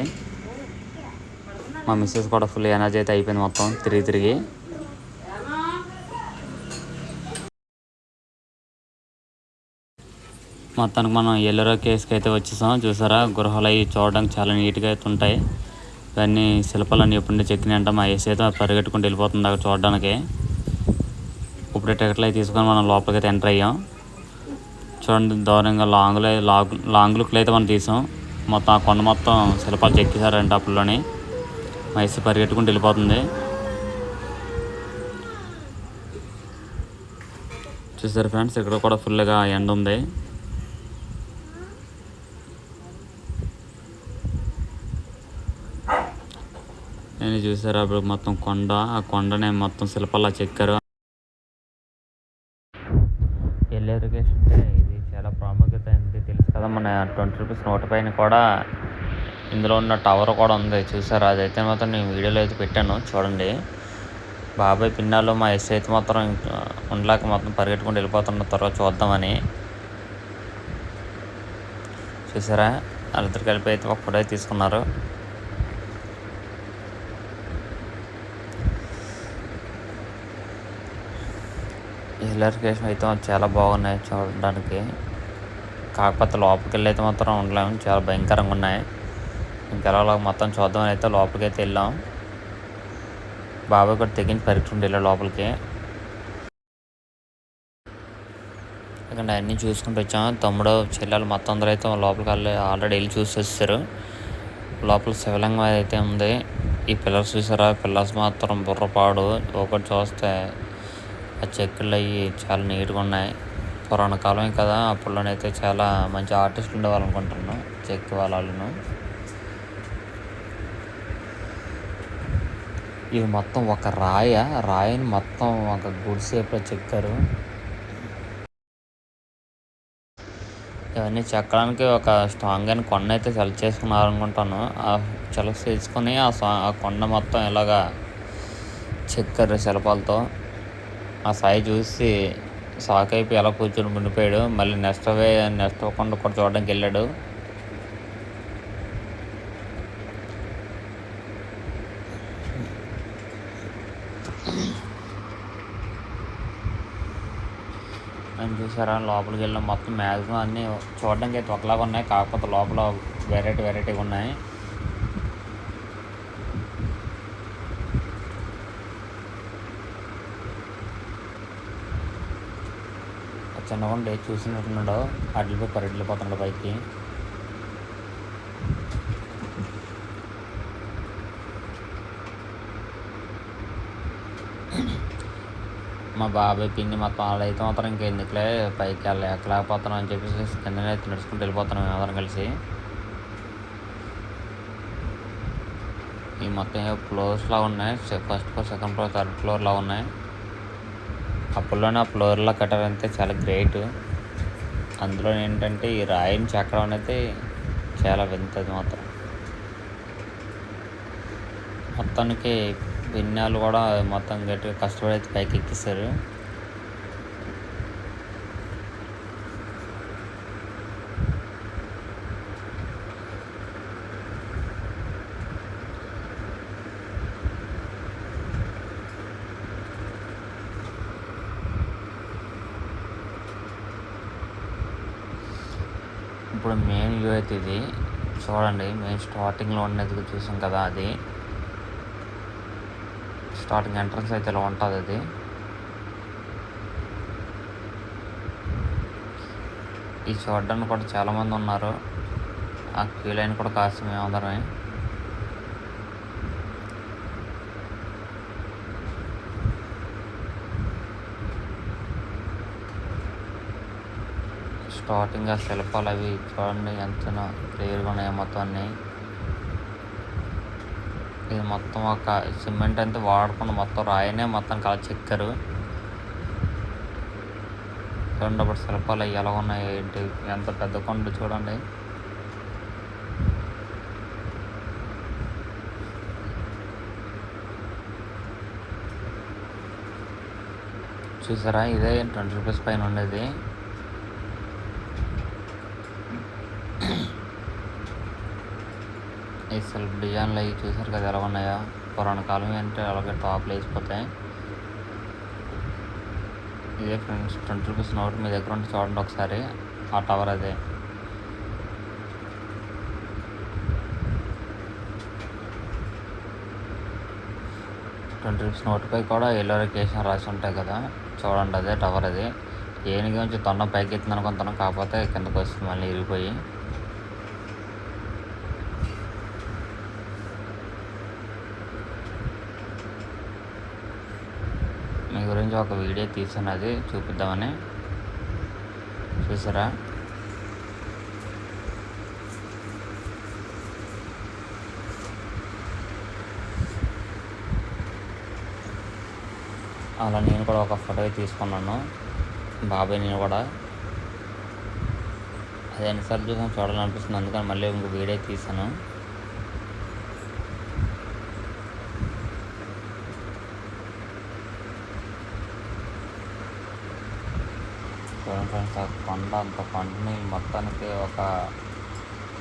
మా మిస్సెస్ కూడా ఫుల్ ఎనర్జీ అయితే అయిపోయింది మొత్తం తిరిగి. మొత్తానికి మనం ఎల్లరో కేసుకి అయితే వచ్చేసాం. చూసారా, గృహాలు అవి చూడడానికి చాలా నీట్గా అయితే ఉంటాయి. ఇవన్నీ శిల్పాలన్నీ ఎప్పుడు చెక్కినాయి అంట. మా ఏసీ అయితే పరిగెట్టుకుంటూ వెళ్ళిపోతుంది అక్కడ చూడడానికి. ఇప్పుడే టికెట్లు అయితే తీసుకొని మనం లోపలికి అయితే ఎంటర్ అయ్యాం. చూడండి, దూరంగా లాంగ్ లుక్లు అయితే మనం తీసాం. మొత్తం ఆ కొండ మొత్తం శిల్పాలు చెక్కేశారంట అప్పుల్లోని. మా ఏసీ పరిగెట్టుకుంటూ వెళ్ళిపోతుంది. చూసారు ఫ్రెండ్స్, ఇక్కడ కూడా ఫుల్గా ఎండ ఉంది. నేను చూసారా, అప్పుడు మొత్తం కొండ, ఆ కొండనే మొత్తం శిల్పాలా చెక్కారు. ఎల్లేరుగేషన్ అంటే ఇది చాలా ప్రాముఖ్యత అనేది తెలుసు కదా. మన 20 రూపీస్ నోట్ పైన కూడా ఇందులో ఉన్న టవర్ కూడా ఉంది. చూసారా, అదైతే మాత్రం నేను వీడియోలో అయితే పెట్టాను చూడండి. బాబాయ్ పిన్నాలు మా ఎస్ అయితే మాత్రం ఉండలేక మొత్తం పరిగెట్టుకుంటూ వెళ్ళిపోతున్న తర్వాత చూద్దామని. చూసారా, వాళ్ళిద్దరు కలిపి అయితే ఒక ఫోటో తీసుకున్నారు. హిల్లరికేషన్ అయితే చాలా బాగున్నాయి చూడడానికి. కాకపోతే లోపలికి వెళ్ళి అయితే మాత్రం ఉండలేము, చాలా భయంకరంగా ఉన్నాయి. ఇంకెలా మొత్తం చూద్దామని అయితే లోపలికి అయితే వెళ్ళాం. బాబాయ్ కూడా తెగించి పరీక్ష వెళ్ళాం లోపలికి. ఇక్కడ అన్నీ చూసుకుంటూ వచ్చాం. తమ్ముడు, చెల్లెలు మొత్తం అందరూ అయితే లోపలికి ఆల్రెడీ వెళ్ళి చూసి వచ్చారు. లోపల శివలింగం అయితే ఉంది. ఈ పిల్లర్స్ చూసారా, పిల్లర్స్ మాత్రం బుర్రపాడు. ఒకటి చూస్తే ఆ చెక్కులు అవి చాలా నీట్గా ఉన్నాయి. పురాణ కాలమే కదా, అప్పుడులోనైతే చాలా మంచి ఆర్టిస్టులు ఉండేవాళ్ళు అనుకుంటున్నాను, చెక్కి వాళ్ళను. ఇది మొత్తం ఒక రాయిని మొత్తం ఒక గుడ్ షేప్లో చెక్కారు. ఇవన్నీ చెక్కడానికి ఒక స్ట్రాంగ్ అయిన కొండ అయితే సెలెక్ట్ చేసుకున్నారు అనుకుంటాను. ఆ సెలెక్ట్ చేసుకుని ఆ కొండ మొత్తం ఇలాగా చెక్కారు శిల్పాలతో. ఆ సాయి చూసి షాక్ అయిపోయి ఎలా కూర్చొని ఉండిపోయాడు. మళ్ళీ నెక్స్ట్ కొండ కూడా చూడడానికి వెళ్ళాడు. అని చూసారా, లోపలికి వెళ్ళాం. మొత్తం మ్యాక్సిమం అన్నీ చూడడానికి అయితే ఒకలాగా ఉన్నాయి, కాకపోతే లోపల వెరైటీగా ఉన్నాయి. చిన్నగా చూసినట్టున్నాడు, అడ్లపై పరిగెళ్ళిపోతున్నాడు పైకి. మా బాబాయ్ పిన్ని మొత్తం వాళ్ళైతే మాత్రం ఇంకెందుకులే పైకి ఎక్కలేకపోతున్నాం అని చెప్పేసి కిందనే అయితే నడుచుకుంటూ వెళ్ళిపోతున్నాం మేము అందరం కలిసి. ఈ మొత్తం ఫ్లోర్స్లా ఉన్నాయి. First floor, second floor, third ఫ్లోర్లా ఉన్నాయి. అప్పుల్లోనే ఆ ఫ్లోర్లో కట్టారంటే చాలా గ్రేట్. అందులో ఏంటంటే ఈ రాయిని చెక్కడం అనేది చాలా వింతది మాత్రం. మొత్తానికి పిన్నాలు కూడా మొత్తం గట్టిగా కష్టపడి అయితే పైకి ఎక్కిస్తారు. ఇప్పుడు మెయిన్ వ్యూ అయితే ఇది చూడండి. మెయిన్ స్టార్టింగ్లో ఉన్నది చూసాం కదా, అది స్టార్టింగ్ ఎంట్రన్స్ అయితే ఇలా ఉంటుంది. అది ఈ చూడడానికి కూడా చాలామంది ఉన్నారు. ఆ క్యూ లైన్ కూడా కాస్త మేము అందరమే. స్టార్టింగ్ ఆ శిల్పాలు అవి చూడండి ఎంత క్లియర్గా ఉన్నాయో మొత్తం అన్నీ. ఇది మొత్తం ఒక సిమెంట్ అంతా వాడకుండా మొత్తం రాయినే మొత్తం కల చెక్కారు. చూడండి అప్పుడు శిల్పాలు అవి ఎలా ఉన్నాయి ఏంటి, ఎంత పెద్ద కొండ చూడండి. చూసారా, ఇదే 20 రూపీస్ పైన ఉండేది. ఈ సెల్ఫ్ డిజైన్లు అవి చూసారు కదా ఎలా ఉన్నాయో. పురాణ కాలం అంటే అలాగే టాప్లు వేసిపోతాయి. ఇదే ఫ్రెండ్స్ 20 రూపీస్ నోట్ మీ దగ్గర ఉంటే చూడండి ఒకసారి. ఆ టవర్ అదే. ₹20 నోటుపై కూడా ఎల్లో లొకేషన్ రాసి ఉంటాయి కదా, చూడండి అదే టవర్ అది. ఏనుగు నుంచి తొండం పైకి ఎత్తుంది అనుకుంటున్నాం, కాకపోతే కిందకు వస్తుంది మళ్ళీ ఇరిగిపోయి. మీ గురించి ఒక వీడియో తీసాను, అది చూపిద్దామని. చూసారా, అలా నేను కూడా ఒక ఫోటో తీసుకున్నాను, బాబాయ్ నేను కూడా. అది ఎన్నిసార్లు చూసాను చూడాలనిపిస్తుంది, అందుకని మళ్ళీ ఇంకో వీడియో తీసాను. చూడండి ఫ్రెండ్స్, ఆ కొండ అంత కొండని మొత్తానికి ఒక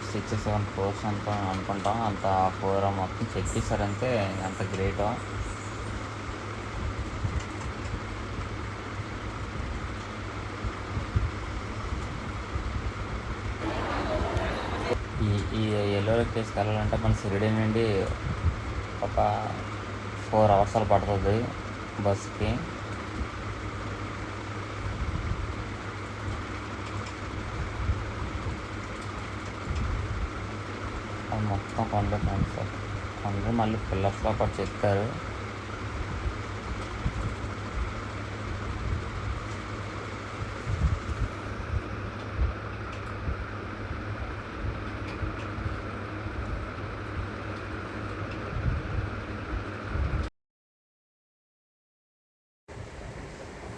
6-7 ఫ్లోర్స్ అంతా అనుకుంటాం, అంత 4 మొత్తం చెక్కిస్తారంటే ఎంత గ్రేటో. ఈ ఎల్లో ప్లేస్కి వెళ్ళాలంటే మన షిరిడి నుండి ఒక 4 అవర్స్ పడుతుంది బస్కి. అది మొత్తం కొండ ఫ్రెండ్స్, కొండ మళ్ళీ పిల్లర్స్లో కూడా చెక్కారు.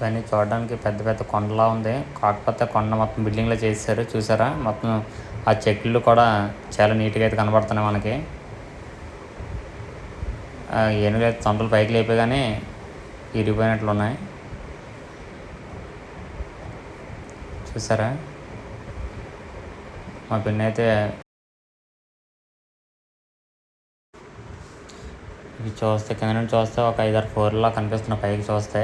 ఇవన్నీ చూడడానికి పెద్ద పెద్ద కొండలా ఉంది, కాకపోతే కొండ మొత్తం బిల్డింగ్లో చేశారు. చూసారా, మొత్తం ఆ చెట్లు కూడా చాలా నీట్గా అయితే కనబడుతున్నాయి మనకి. ఏనుగు అయితే తొండలు పైకి లేపేగానే ఇరిగిపోయినట్లు ఉన్నాయి. చూసారా, మా పిన్ని అయితే ఇవి చూస్తే కింద నుండి చూస్తే ఒక 5-6 ఫ్లోర్లా కనిపిస్తున్నాయి పైకి చూస్తే.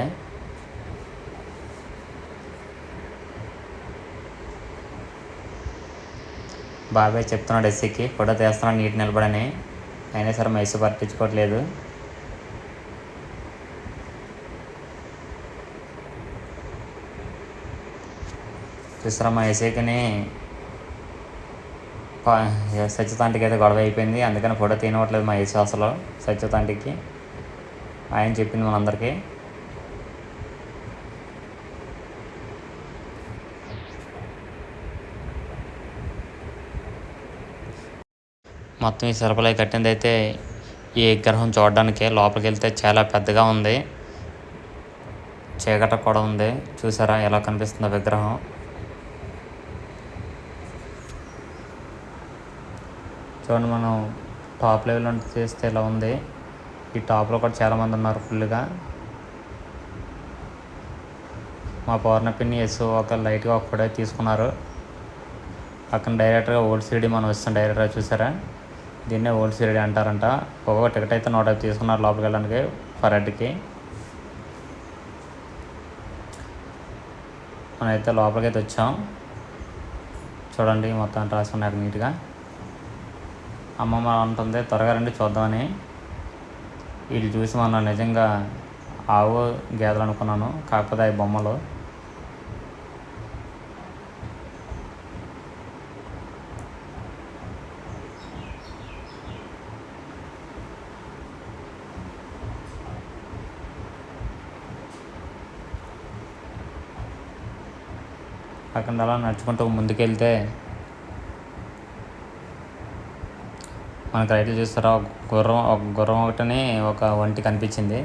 బాబాయ్ చెప్తున్నాడు ఎస్సీకి ఫోటో తీస్తున్నాడు నీటి నిలబడని, అయినా సరే మైసూర్ పట్టించుకోవట్లేదు. చూసారా, మా ఎస్సీకిని సత్యతాంటికి అయితే గొడవ అయిపోయింది, అందుకని ఫోటో తీయనట్లేదు మా ఎస్సీ అసలు. సత్యతాంటికి ఆయన చెప్పింది మనందరికీ. మొత్తం ఈ శిల్పలై కట్టింది అయితే ఈ విగ్రహం చూడడానికే. లోపలికి వెళ్తే చాలా పెద్దగా ఉంది, చీకట కూడా ఉంది. చూసారా ఎలా కనిపిస్తుందో విగ్రహం. చూడండి, మనం టాప్ లెవెల్ నుంచి చేస్తే ఇలా ఉంది. ఈ టాప్లో కూడా చాలామంది ఉన్నారు ఫుల్గా. మా పౌర్ణ పిన్ని ఎస్ ఒక లైట్గా ఒక ఫోటో తీసుకున్నారు. పక్కన డైరెక్ట్గా ఓల్డ్ సిటీ మనం వస్తాం డైరెక్ట్గా. చూసారా, దీన్నే ఓల్డ్ సిటీ అంటారంట. ఒక్కొక్క టికెట్ అయితే 150 తీసుకున్నారు లోపలికి వెళ్ళడానికి పర్ హెడ్కి. మనమైతే లోపలికి అయితే వచ్చాం. చూడండి మొత్తం రాసుకున్నారు నీట్గా. అమ్మమ్మ అంటుంది త్వరగా రండి చూద్దామని. వీళ్ళు చూసి మనం నిజంగా ఆవు గేదెలు అనుకున్నాను, కాకపోతే అవి బొమ్మలు. అక్కడ అలా నడుచుకుంటూ ముందుకెళ్తే మనకు రైట్లో చూస్తారా ఒక గుర్రం ఒకటని ఒక ఒంటి కనిపించింది.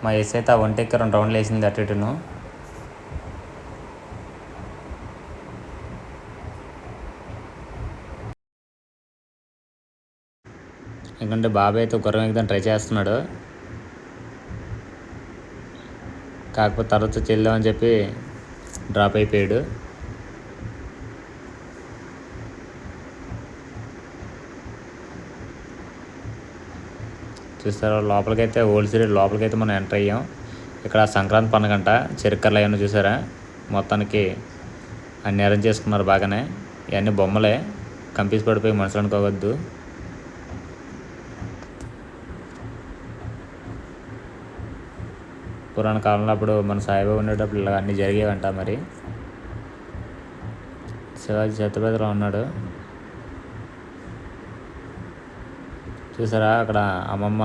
మా ఎస్ అయితే ఆ ఒంటి ఎక్కి 2 రౌండ్లు వేసింది అటు ఇటును. ఎందుకంటే బాబాయ్ అయితే గుర్రం ఎక్కదని ట్రై చేస్తున్నాడు. కాకపోతే తర్వాత చెల్దామని చెప్పి డ్రాప్ అయిపోయాడు. చూస్తారా లోపలికైతే ఓల్డ్ సిటీ లోపలికైతే మనం ఎంటర్ అయ్యాం. ఇక్కడ సంక్రాంతి పండుగంట చెరుకర్లు అవన్నీ చూసారా, మొత్తానికి అన్ని అరేంజ్ చేసుకున్నారు బాగానే. ఇవన్నీ బొమ్మలే, కంపీస్ పడిపోయి మనుషులు అనుకోవద్దు. పురాణ కాలంలో అప్పుడు మన సాయిబాబా ఉండేటప్పుడు ఇలా అన్నీ జరిగేవంట. మరి శివాజీ ఛత్రపతిలో ఉన్నాడు చూసారా, అక్కడ అమ్మమ్మ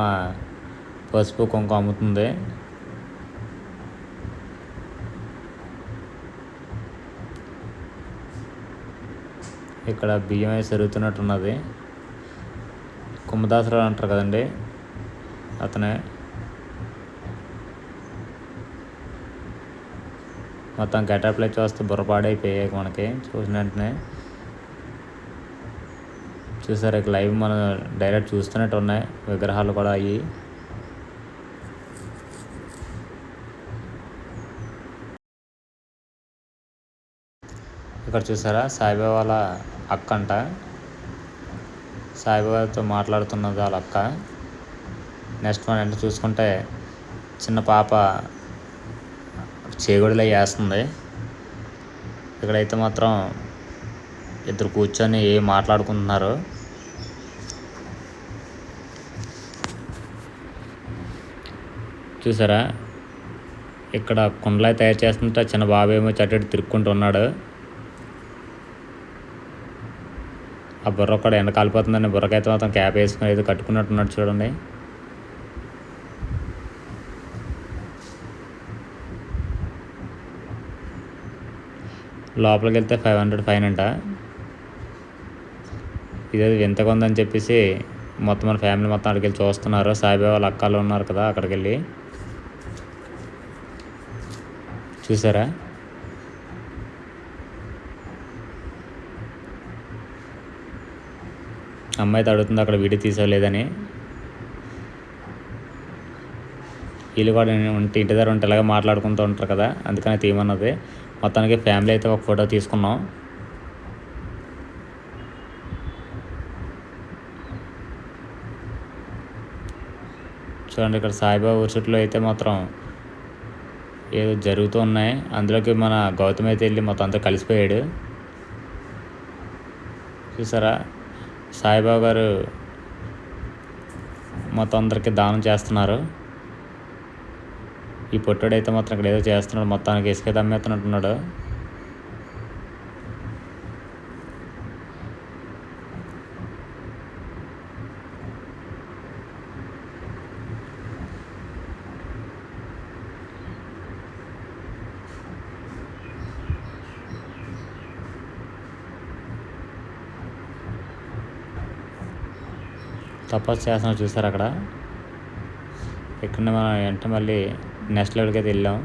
పసుపు కుంకుమ అమ్ముతుంది. ఇక్కడ బియ్యం వేసి జరుగుతున్నట్టున్నది. కుమ్మదాసరావు అంటారు కదండి, అతనే. మొత్తం గెటప్లు చూస్తే బుర్రపాడైపోయాయి మనకి చూసిన వెంటనే. చూసారు ఇక లైవ్ మనం డైరెక్ట్ చూస్తున్నట్టు ఉన్నాయి విగ్రహాలు కూడా అయ్యి. ఇక్కడ చూసారా సాయిబాబా వాళ్ళ అక్క అంట, సాయిబాబాతో మాట్లాడుతున్నది వాళ్ళ అక్క. నెక్స్ట్ మనం ఎంత చూసుకుంటే చిన్న పాప చేగుడిలో వేస్తుంది. ఇక్కడైతే మాత్రం ఇద్దరు కూర్చొని మాట్లాడుకుంటున్నారు. చూసారా ఇక్కడ కుండలా తయారు చేస్తుంటే చిన్న బాబు ఏమో చట్టడి తిరుక్కుంటూ ఉన్నాడు. ఆ బుర్ర కూడా ఎండ కాలిపోతుందని బుర్రకైతే మాత్రం క్యాప్ వేసుకుని ఏదో కట్టుకున్నట్టున్నాడు చూడండి. లోపలికి వెళ్తే 500 ఫైన్ అంట. ఇదేదో వింతగా ఉందని చెప్పేసి మొత్తం మన ఫ్యామిలీ మొత్తం అక్కడికి వెళ్ళి చూస్తున్నారు. సాయిబాబా వాళ్ళ అక్కలు ఉన్నారు కదా, అక్కడికి వెళ్ళి చూసారా. అమ్మాయి అడుగుతుంది అక్కడ వీడియో తీసుకోలేదని. వీళ్ళు కూడా ఇంటి దగ్గర ఉంటే ఇలాగ మాట్లాడుకుంటూ ఉంటారు కదా, అందుకని తీయమన్నది. మొత్తానికి ఫ్యామిలీ అయితే ఒక ఫోటో తీసుకున్నాం. చూడండి ఇక్కడ సాయిబాబా ఊర్చుట్లో అయితే మాత్రం ఏదో జరుగుతూ ఉన్నాయి. అందులోకి మన గౌతమ్ అయితే వెళ్ళి మొత్తం అంతా కలిసిపోయాడు. చూసారా సాయిబాబా గారు మొత్తం అందరికీ దానం చేస్తున్నారు. ఈ పొట్టుడైతే మాత్రం ఇక్కడ ఏదో చేస్తున్నాడు, మొత్తానికి ఇసుక దమ్మేస్తున్నట్టున్నాడు. తపస్సు చేస్తున్నాడు చూసారు అక్కడ. ఇక్కడ మనం వెంట మళ్ళీ నెక్స్ట్ లెవెల్కి అయితే వెళ్ళాం.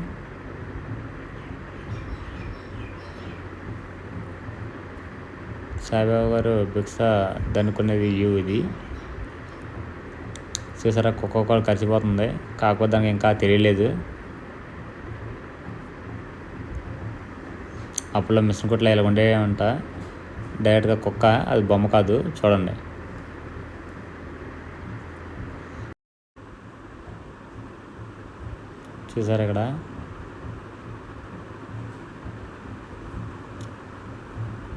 సాయిబాబా గారు భిక్ష దనుకునేది ఇది చూసారా. ఒక్కొక్కరు కలిసిపోతుంది, కాకపోతే దానికి ఇంకా తెలియలేదు. అప్పుడు మిషన్ కుట్లో ఇలా ఉండేవంట. డైరెక్ట్గా కుక్క, అది బొమ్మ కాదు చూడండి. చూసారు ఇక్కడ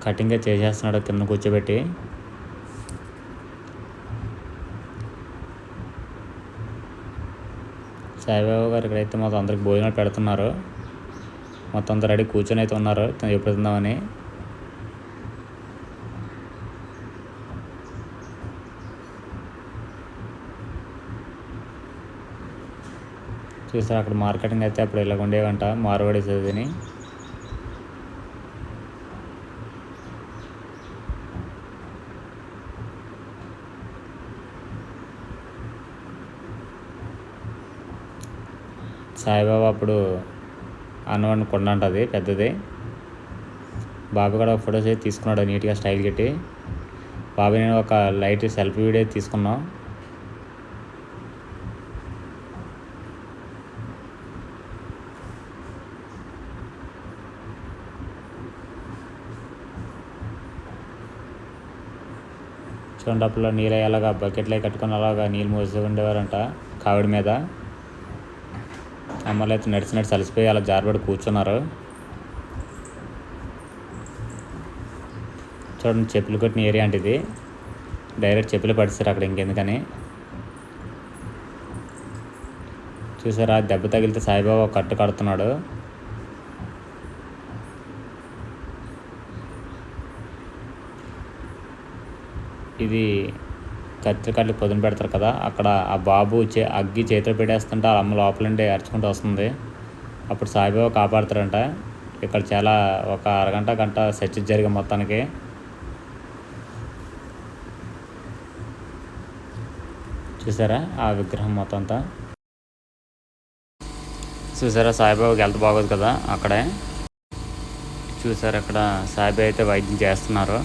కటింగ్గా చేసేస్తున్నాడు కింద కూర్చోబెట్టి. సాయిబాబా గారు ఇక్కడైతే మొత్తం అందరికి భోజనాలు పెడుతున్నారు. మొత్తం అంతా రెడీ కూర్చొని అయితే ఉన్నారు ఎప్పుడు తిందామని. చూసారు అక్కడ మార్కెటింగ్ అయితే అప్పుడు ఇలా ఉండేవంట, మార్వాడి చదివిని. సాయిబాబా అప్పుడు అన్నం కొండ ఉంటుంది పెద్దది. బాబు కూడా ఫొటోస్ అయితే తీసుకున్నాడు నీట్గా స్టైల్ కట్టి. బాబు నేను ఒక లైట్ సెల్ఫీ వీడియో తీసుకున్నాం. చూడండి అప్పుడు నీళ్ళు అలాగా బకెట్లో కట్టుకుని అలాగా నీళ్ళు మోస్తూ ఉండేవారంట కావిడి మీద. అమ్మలు అయితే నడిచినట్టు అలసిపోయి అలా జారబడి కూర్చున్నారు. చూడండి చెప్పులు కొట్టిన ఏరియా అంటే ఇది. డైరెక్ట్ చెప్పులు పడిస్తారు అక్కడ ఇంకెందుకని. చూసారా దెబ్బ తగిలితే సాయిబాబా కట్టు కడుతున్నాడు. ఇది కత్తిరి పొదును పెడతారు కదా, అక్కడ ఆ బాబు అగ్గి చేతిలో పెట్టేస్తుంటే ఆ అమ్మ లోపలండి అరుచుకుంటూ వస్తుంది. అప్పుడు సాయిబాబా కాపాడుతారంట. ఇక్కడ చాలా ఒక అరగంట గంట సెర్చ్ జరిగే మొత్తానికి. చూసారా ఆ విగ్రహం మొత్తం అంతా. చూసారా సాయిబాబాకి హెల్త్ బాగోదు కదా అక్కడే. చూసారా అక్కడ సాయిబాబా అయితే వైద్యం చేస్తున్నారు.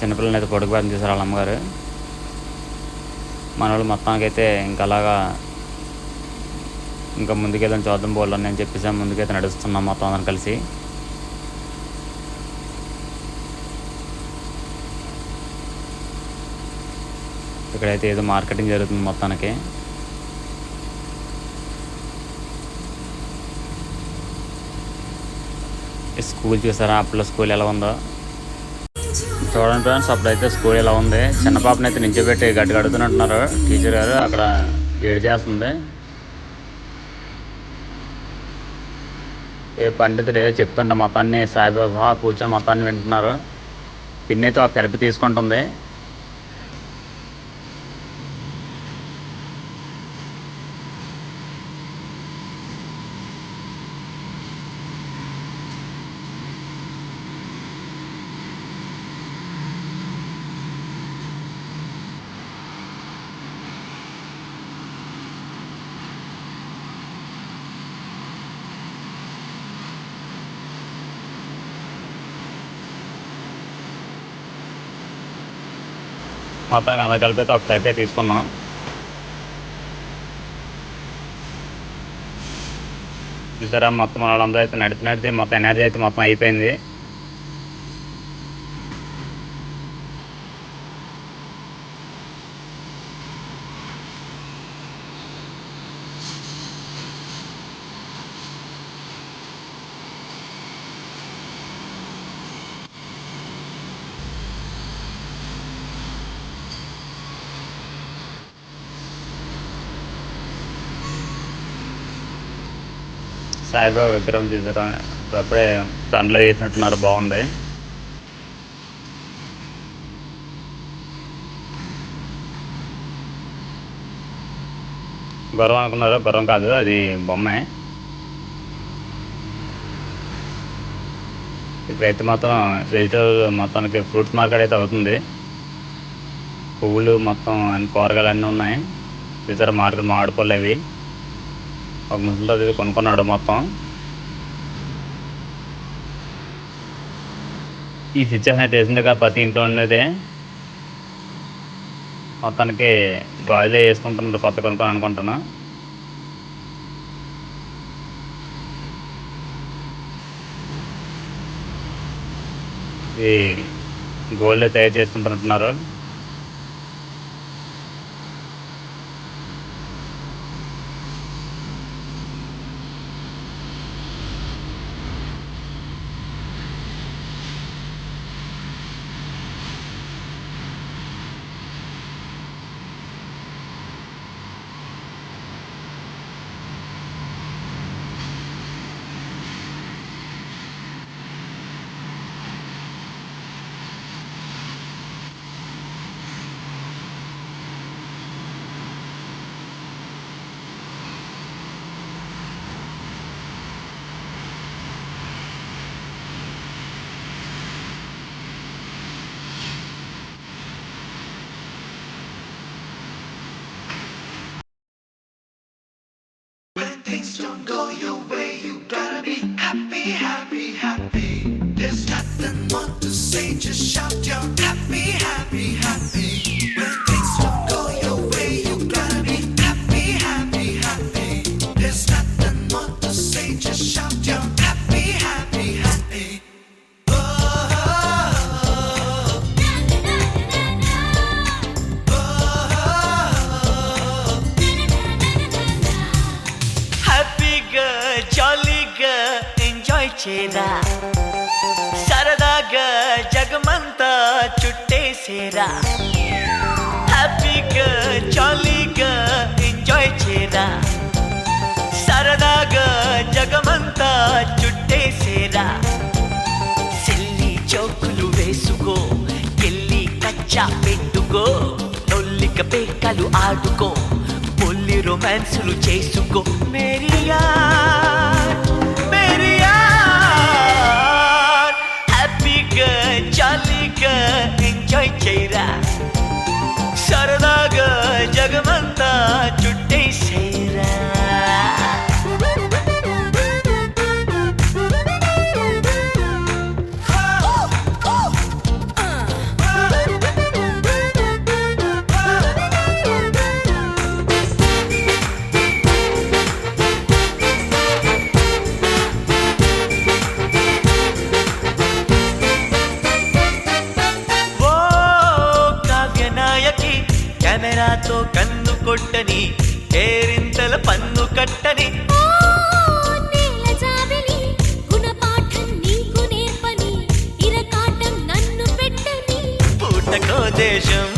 చిన్నపిల్లలని అయితే పొడుగుబాటు చేశారు వాళ్ళ అమ్మగారు. మన వాళ్ళు మొత్తానికి అయితే ఇంకా అలాగా ఇంకా ముందుకేదని చూద్దాం బోల్డ్ అని చెప్పేసి ముందుకైతే నడుస్తున్నాం మొత్తం అందరం కలిసి. ఇక్కడైతే ఏదో మార్కెటింగ్ జరుగుతుంది మొత్తానికి. స్కూల్ చూసారా అప్పుడు స్కూల్ ఎలా ఉందో చూడండి ఫ్రెండ్స్. అప్పుడైతే స్కూల్ ఎలా ఉంది. చిన్న పాపని అయితే నించోబెట్టి గట్టి కడుతున్నట్టున్నారు టీచర్ గారు. అక్కడ ఏడు చేస్తుంది. ఏ పండితుడు ఏదో చెప్తుంటే మొత్తాన్ని సాయిబాబా కూర్చొని మొత్తాన్ని వింటున్నారు. పిన్ అయితే ఒక థెరపీ తీసుకుంటుంది. మొత్తం అందరు కలిపి అయితే ఒక థెరపీ తీసుకున్నాం. చూసారా మొత్తం వాళ్ళందరూ అయితే నడిచి మొత్తం ఎనర్జీ అయితే మొత్తం అయిపోయింది. సాయిబాబా విగ్రహం చూసారా అప్పుడే దాంట్లో వేసినట్టున్నారు. బాగుంది. గుర్రం అనుకున్నారు, గుర్రం కాదు అది బొమ్మే. ఇప్పుడైతే మొత్తం వెజిటబుల్ మొత్తానికి ఫ్రూట్స్ మార్కెట్ అయితే అవుతుంది. పువ్వులు మొత్తం కూరగాయలు అన్నీ ఉన్నాయి. చూసారా మార్కెట్ మామిడిపళ్ళు అవి. ఒక ముసలితో అది కొనుక్కున్నాడు మొత్తం. ఈ సిచ్యువేషన్ అయితే వేసింది కదా ప్రతి ఇంట్లో ఉండేదే. మొత్తానికి గాజులే వేసుకుంటున్నారు కొత్త కొనుక్కొని అనుకుంటున్నా. ఈ గోల్డ్ తయారు చేసుకుంటున్నారు. things don't go your way, you gotta be happy, happy, happy. There's nothing more to say, just shout your happy, happy, happy. When things don't go your way, you gotta be happy, happy, happy. There's nothing more to say, just shout your happy, happy, happy. హ్యాపీగా జాలీగా enjoy చేయరా సరదాగా జగమంతా చుట్టేసేరా హ్యాపీగా జాలీగా enjoy చేయరా సరదాగా జగమంతా చుట్టేసేరా సిల్లి చౌకులు వేసుకో ఎల్లి కచ్చా పెట్టుకో నొల్లిక పేకలు ఆడుకో పొల్లి రొమాన్సులు చేసుకో మేరియా మేరియా హ్యాపీగా జాలీగా ఎంజాయ్ చేయరా సరదాగా జగమంతా చుట్టేసేరా ఓ కావ్యనాయకి కెమెరాతో కన్ను కొట్టని కేరింతల పన్ను కట్టని ఓ నేల జాబిలి గుణపాఠం నీకు నేర్పని ఇరకాటం నన్ను పెట్టని పూటకో దేశం